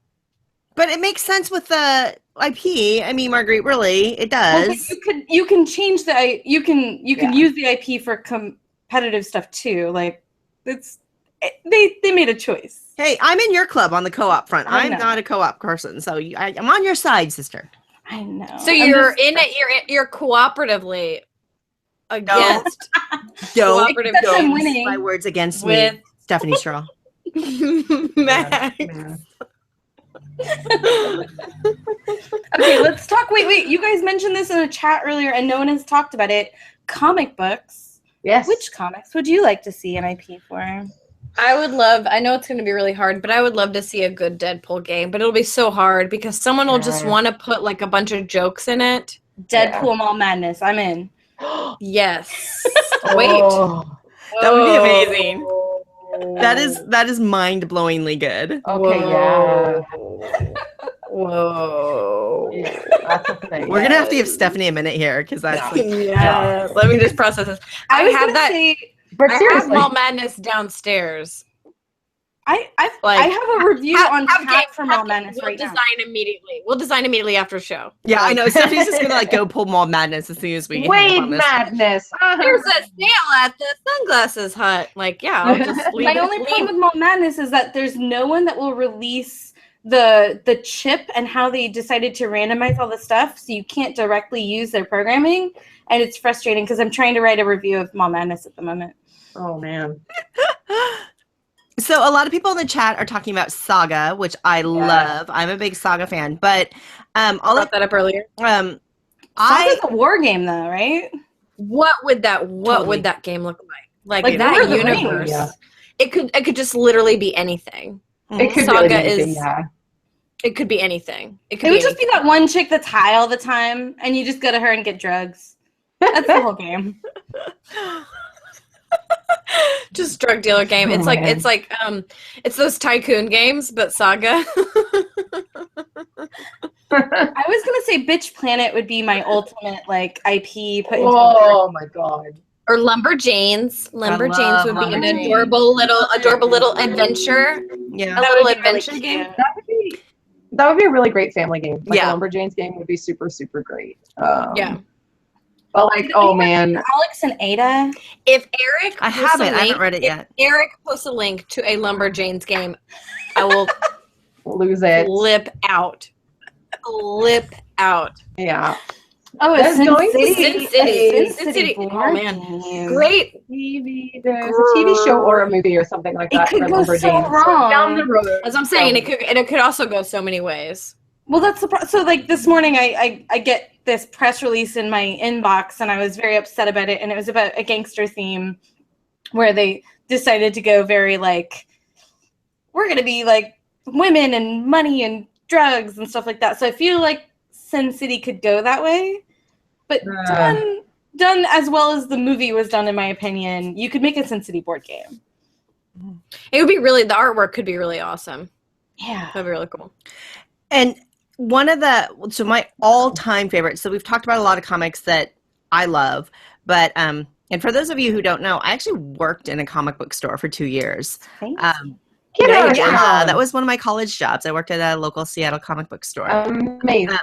But it makes sense with the IP. I mean, Marguerite, really, it Well, but does. you can change the you can Yeah. use the IP for competitive stuff too. Like they made a choice. Hey, I'm in your club on the co-op front. I I'm know. not a co-op person, so I'm on your side, sister. I know. So I'm you're just- in it. You're cooperatively against Don't cooperative Except I'm games winning. my words against with me, Stephanie Straw. Max. Yeah. Okay, let's talk. Wait. You guys mentioned this in a chat earlier, and no one has talked about it. Comic books. Yes. Which comics would you like to see an IP for? I would love. I know it's going to be really hard, but I would love to see a good Deadpool game. But it'll be so hard because someone will just Yeah. want to put like a bunch of jokes in it. Deadpool Mall Madness. I'm in. Yes. Wait. Oh. That would be amazing. Oh. That is mind-blowingly good. Okay, Whoa. yeah. That's a thing. We're gonna have to give Stephanie a minute here because that's like, Yes. Let me just process this. I I was have gonna that. say But I have seriously, Mall Madness downstairs. I Like, have a review on tap for Mall Madness we'll right now. design immediately. We'll design immediately after the show. yeah, I know. Stephanie's just gonna like go pull Mall Madness as soon as we get hang up Wade on this. Madness. There's a sale at the Sunglasses Hut. Like, yeah, I'll just leave My it. only problem with Mall Madness is that there's no one that will release the chip and how they decided to randomize all the stuff, so you can't directly use their programming, and it's frustrating because I'm trying to write a review of Mall Madness at the moment. Oh man. So a lot of people in the chat are talking about Saga, which I love. I'm a big Saga fan, but I all brought that up earlier. I Saga's a war game though, right? What would that Totally. would that game look like? Like That Lord of the Rings. universe. Yeah. It could just literally be anything. It could Saga be anything, is- yeah. It could be anything. It could It be would just be that one chick that's high all the time, and you just go to her and get drugs. That's the whole game. just drug dealer game. It's Oh, like man. it's those tycoon games, but Saga. I was gonna say Bitch Planet would be my ultimate like IP put into a Oh my god. Or Lumberjanes. Lumberjanes love would be an Lumberjanes. adorable little adventure. Yeah. A That little would be really adventure cute. game. That would be a really great family game. Like Yeah. a Lumberjanes game would be super, super great. Yeah. But like, oh man, Alex and Ada. If Eric I posts a haven't. I haven't link- read it if yet. Eric posts a link to a Lumberjanes game, I will lose it. flip out. Flip out. Yeah. Oh, There's Sin going to City. Sin City. Sin Sin City. City. board Oh, man. game. Great. There's a TV show or a movie or something like It that could for go so Lumberjanes. wrong. Down the road. As I'm saying, it could also go so many ways. Well, that's the so like this morning I get this press release in my inbox and I was very upset about it, and it was about a gangster theme where they decided to go very like, we're gonna be like women and money and drugs and stuff like that. So I feel like Sin City could go that way, but done as well as the movie was done, in my opinion, you could make a Sin City board game. It would be really, the artwork could be really awesome. Yeah. That'd be really cool. And so my all-time favorite, so we've talked about a lot of comics that I love, but and for those of you who don't know, I actually worked in a comic book store for 2 years. Thanks. Get out of Yeah, town. that was one of my college jobs. I worked at a local Seattle comic book store. Amazing.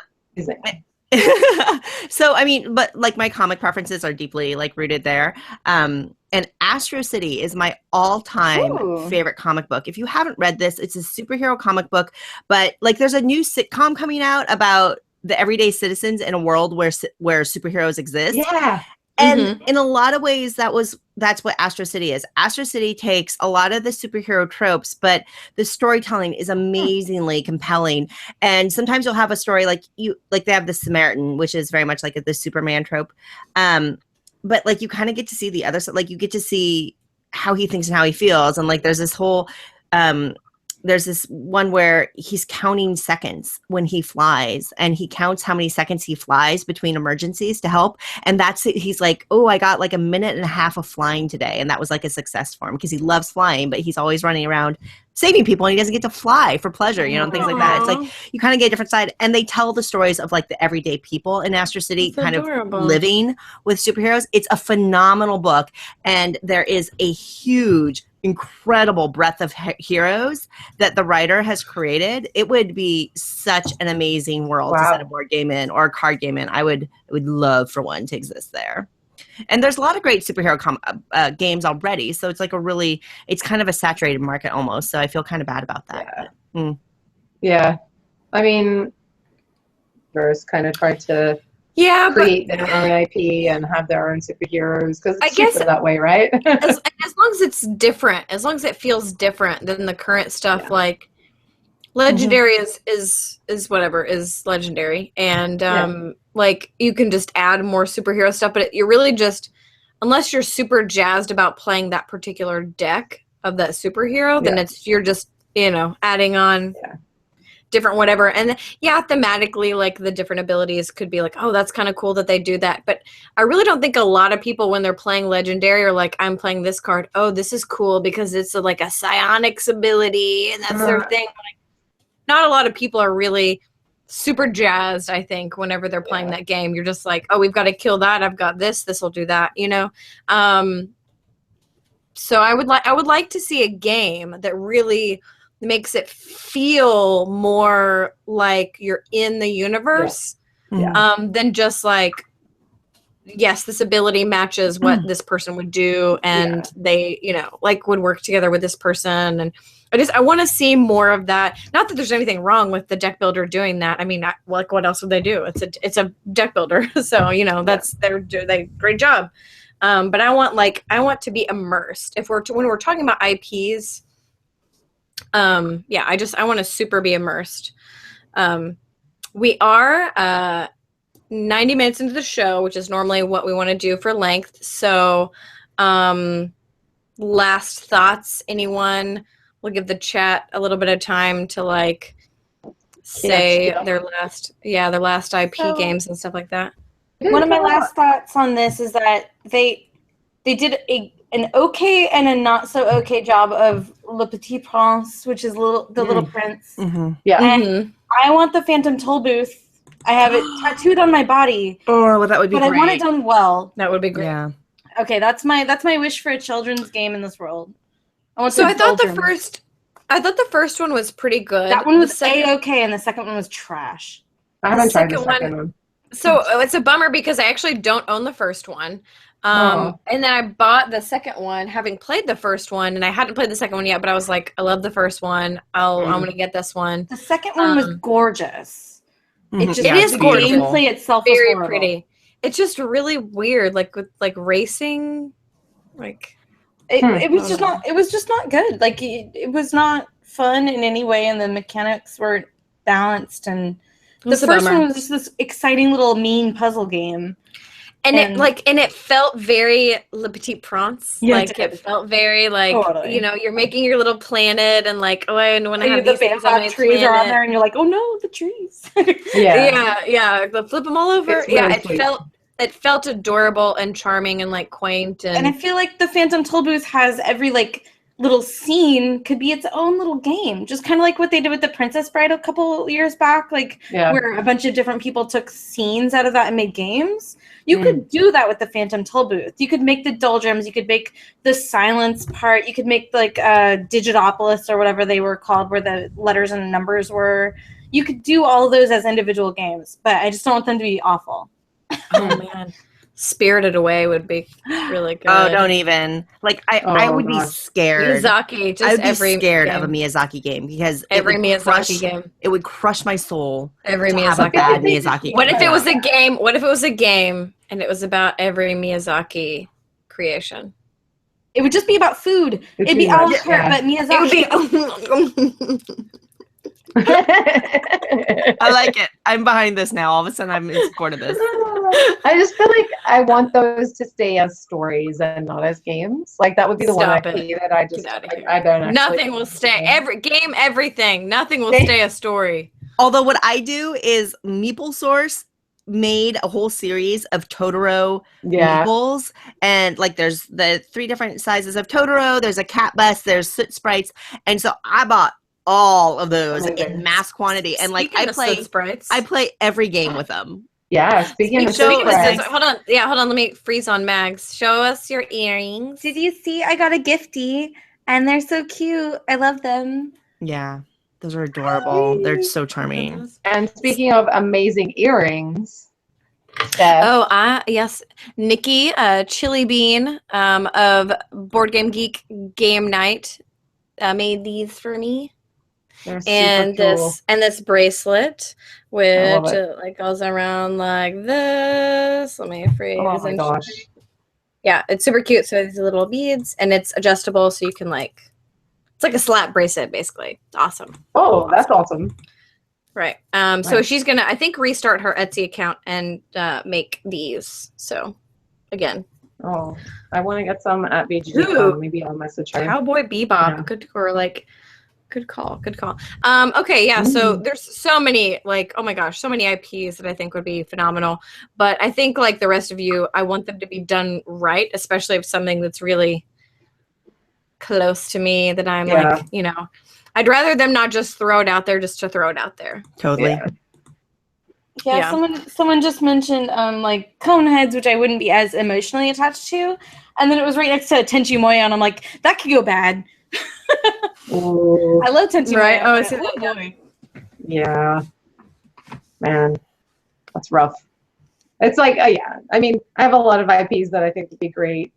So I mean, but like my comic preferences are deeply like rooted there. And Astro City is my all-time Ooh. favorite comic book. If you haven't read this, it's a superhero comic book, but like there's a new sitcom coming out about the everyday citizens in a world where superheroes exist. Yeah. And in a lot of ways, that's what Astro City is. Astro City takes a lot of the superhero tropes, but the storytelling is amazingly compelling. And sometimes you'll have a story like they have the Samaritan, which is very much like the Superman trope. But like you kind of get to see the other side, like you get to see how he thinks and how he feels. And like there's this whole there's this one where he's counting seconds when he flies, and he counts how many seconds he flies between emergencies to help. And that's it. He's like, oh, I got like a minute and a half of flying today. And that was like a success for him because he loves flying, but he's always running around saving people and he doesn't get to fly for pleasure, and things like that. It's like you kind of get a different side. And they tell the stories of like the everyday people in Astro City That's adorable. of living with superheroes. It's a phenomenal book. And there is a huge, incredible breadth of heroes that the writer has created. It would be such an amazing world to set a board game in or a card game in. I would love for one to exist there. And there's a lot of great superhero games already, so it's like it's kind of a saturated market almost. So I feel kind of bad about that. Yeah. I mean, first kind of tried to create their own IP and have their own superheroes because it's cheaper that way, right? as long as it's different, as long as it feels different than the current stuff, like Legendary is whatever is Legendary, and like you can just add more superhero stuff, but you're really just, unless you're super jazzed about playing that particular deck of that superhero, then you're just adding on different whatever. And thematically, like the different abilities could be like, oh, that's kind of cool that they do that. But I really don't think a lot of people, when they're playing Legendary, are like, I'm playing this card, oh, this is cool because it's like a psionics ability and that's their thing. Like, not a lot of people are really super jazzed, I think, whenever they're playing that game. You're just like, oh, we've got to kill that, I've got this will do that, so I would like to see a game that really makes it feel more like you're in the universe than just like, yes, this ability matches what this person would do, and they like would work together with this person. And I want to see more of that. Not that there's anything wrong with the deck builder doing that. I mean, like what else would they do? It's a deck builder, so that's they great job. But I want to be immersed. When we're talking about IPs, I want to super be immersed. We are 90 minutes into the show, which is normally what we want to do for length. So, last thoughts, anyone? We'll give the chat a little bit of time to like say their last IP games and stuff like that. One of my last thoughts on this is that they did an okay and a not so okay job of Le Petit Prince, which is the Little Prince. Yeah. And I want the Phantom Toll Booth. I have it tattooed on my body. Oh, well, that would be great. But I want it done well. That would be great. Yeah. Okay, that's my wish for a children's game in this world. I thought the first one was pretty good. That one was A-okay, and the second one was trash. I haven't tried the second one. So it's a bummer because I actually don't own the first one. Oh. And then I bought the second one, having played the first one, and I hadn't played the second one yet, but I was like, I love the first one. I'm gonna get this one. The second one was gorgeous. Mhm. It just It is the gorgeous. gameplay itself was Very horrible. pretty. It's just really weird, like with like racing, like It was just not. It was just not good. Like it was not fun in any way, and the mechanics weren't balanced. And the was a first bummer. one was just this exciting little mean puzzle game. and and- it felt very Le Petit Prince. Yeah, Like it it did. felt very like Totally. you're making your little planet and like and when I have The these things on my baobab trees are on planet- there, and you're like, oh no, the trees. Yeah, flip them all over. It's really It sweet. felt adorable and charming and like quaint And I feel like the Phantom Tollbooth has every like little scene could be its own little game, just kind of like what they did with the Princess Bride a couple years back, like Yeah. where a bunch of different people took scenes out of that and made games. You could do that with the Phantom Tollbooth. You could make the doldrums. You could make the silence part. You could make like Digitopolis or whatever they were called, where the letters and numbers were. You could do all of those as individual games, but I just don't want them to be awful. Oh man, Spirited Away would be really good. Oh, don't even. Like I would be gosh. scared. Miyazaki. Just I would be every scared game. of a Miyazaki game because Every it would Miyazaki crush, game. It would crush my soul Every to have a Miyazaki. bad Miyazaki. What if game. it was a game? What if it was a game and it was about every Miyazaki creation? It would just be about food. It's It'd be too a la much, carte, yeah. but Miyazaki. It would be. I like it. I'm behind this now. All of a sudden, I'm in support of this. I just feel like I want those to stay as stories and not as games. Like that would be the Stop one it. IP that I just Get outta like, here. I don't actually Nothing will stay. Everything. Nothing will stay a story. Although what I do is Meeple Source made a whole series of Totoro Yeah. meeples, and like there's the 3 different sizes of Totoro. There's a cat bus. There's soot sprites, and so I bought all of those Amazing. in mass quantity. And like Speaking of Soot Sprites. I play every game with them. Yeah. Speaking of Speaking of Sprites, Soot- hold on. Yeah, hold on. Let me freeze on Mags. Show us your earrings. Did you see? I got a gifty, and they're so cute. I love them. Yeah, those are adorable. They're so charming. and speaking of amazing earrings, Steph, Oh, yes. Nikki, Chili Bean of Board Game Geek Game Night made these for me. they're super And cool. this bracelet, which love it. like goes around like this. Let me freeze. Oh my and gosh. Yeah, it's super cute. So these little beads, and it's adjustable, so you can like, it's like a slap bracelet, basically. It's awesome. Oh, that's awesome. Right. So Nice. she's gonna, I think, restart her Etsy account and make these. So, again, Oh, I want to get some at Ooh. BGG. Maybe I'll message her. Cowboy Bebop. Yeah. Good or like, good call. Good call. Okay, yeah. So there's so many, like, oh my gosh, so many IPs that I think would be phenomenal. But I think, like the rest of you, I want them to be done right, especially if something that's really close to me that I'm Yeah. like, I'd rather them not just throw it out there just to throw it out there. Totally. Yeah. Yeah, Yeah. someone just mentioned like cone heads, which I wouldn't be as emotionally attached to, and then it was right next to Tenchi Muyo, and I'm like, that could go bad. Ooh, I love Tenchi Right. Muyo. Oh, I but see that, yeah. boy. yeah. Man, that's rough. It's like, yeah. I mean, I have a lot of IPs that I think would be great.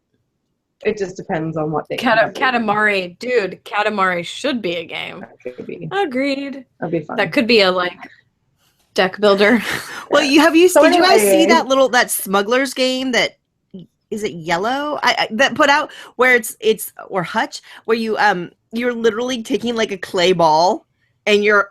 It just depends on what they Katamari, dude, Katamari should be a game. That could be. Agreed. That'd be fun. That could be a like deck builder. Well, did So you guys see anyway- that smugglers game that is it Yellow? I that put out where it's or Hutch where you're literally taking like a clay ball and you're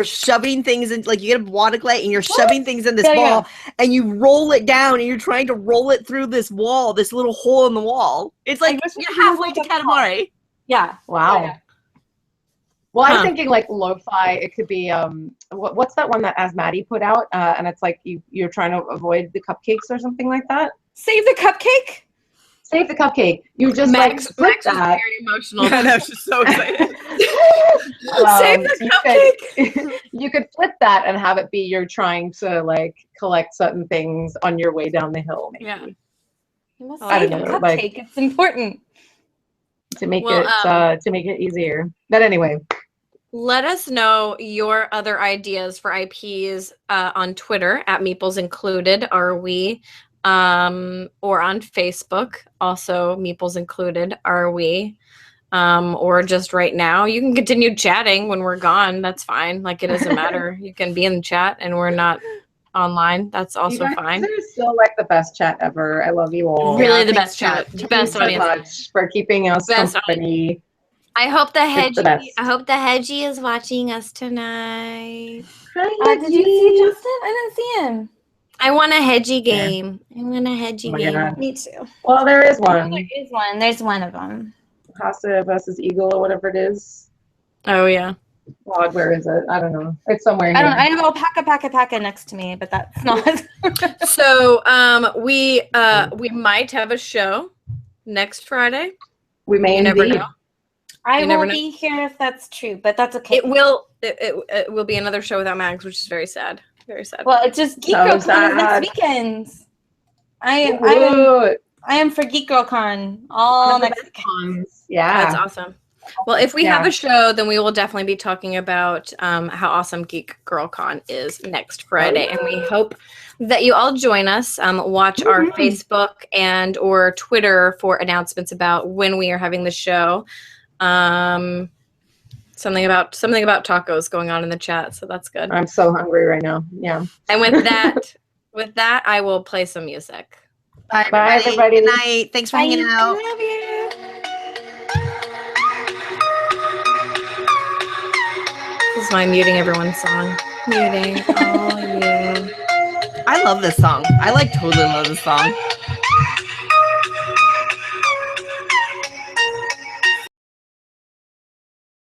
shoving things in, like you get a wad of clay and you're shoving things in this Yeah, ball and you roll it down and you're trying to roll it through this wall, this little hole in the wall. It's like wish we you're could do halfway like to a Katamari. Yeah. Wow. Yeah. Well, Huh. I'm thinking like lo-fi. It could be what's that one that Asmati put out? And it's like you're trying to avoid the cupcakes or something like that. Save the cupcake. Save the cupcake. You just Max like flip is that. very emotional. I know, she's so excited. Save the cupcake. You could flip that and have it be you're trying to like collect certain things on your way down the hill. Maybe, Yeah. You must I save don't the know, cupcake. like- It's important. to make Well, it easier. But anyway, let us know your other ideas for IPs on Twitter at Meeples Included. Are we? Or on Facebook, also Meeples Included. Are we? Or just right now. You can continue chatting when we're gone. That's fine. Like, it doesn't matter. You can be in the chat and we're not online. That's also fine. They're still like the best chat ever. I love you all. Really, Yeah, the thanks, best chat. Thank Best you so audience. much for keeping us Best company. I hope the It's the Hedgie. best. I hope the Hedgie is watching us tonight. Hi, Did you see Justin? I didn't see him. I want a Hedgie game. I want a Hedgie Oh my game. God. Me too. Well, there is one. There is one. There's one of them. Casa versus Eagle or whatever it is. Oh yeah. God, where is it? I don't know. It's somewhere I here. don't. I have alpaca next to me, but that's not. So we might have a show next Friday. We may You never indeed. know. I You never will know. be here if that's true, but that's okay. It will. It will be another show without Mags, which is very sad. Very sad. Well, it's just Geek So Girl Con is sad. next weekend. I Woo! am for Geek Girl Con all next weekend. Yeah. That's awesome. Well, if we have a show, then we will definitely be talking about how awesome Geek Girl Con is next Friday, and we hope that you all join us. Watch our Facebook and or Twitter for announcements about when we are having the show. Something about tacos going on in the chat, so that's good. I'm so hungry right now. Yeah. And with that, I will play some music. Bye, Bye, everybody. Good night. Thanks for hanging out. Love you. This is my muting everyone song. Muting all you. I love this song. I totally love this song.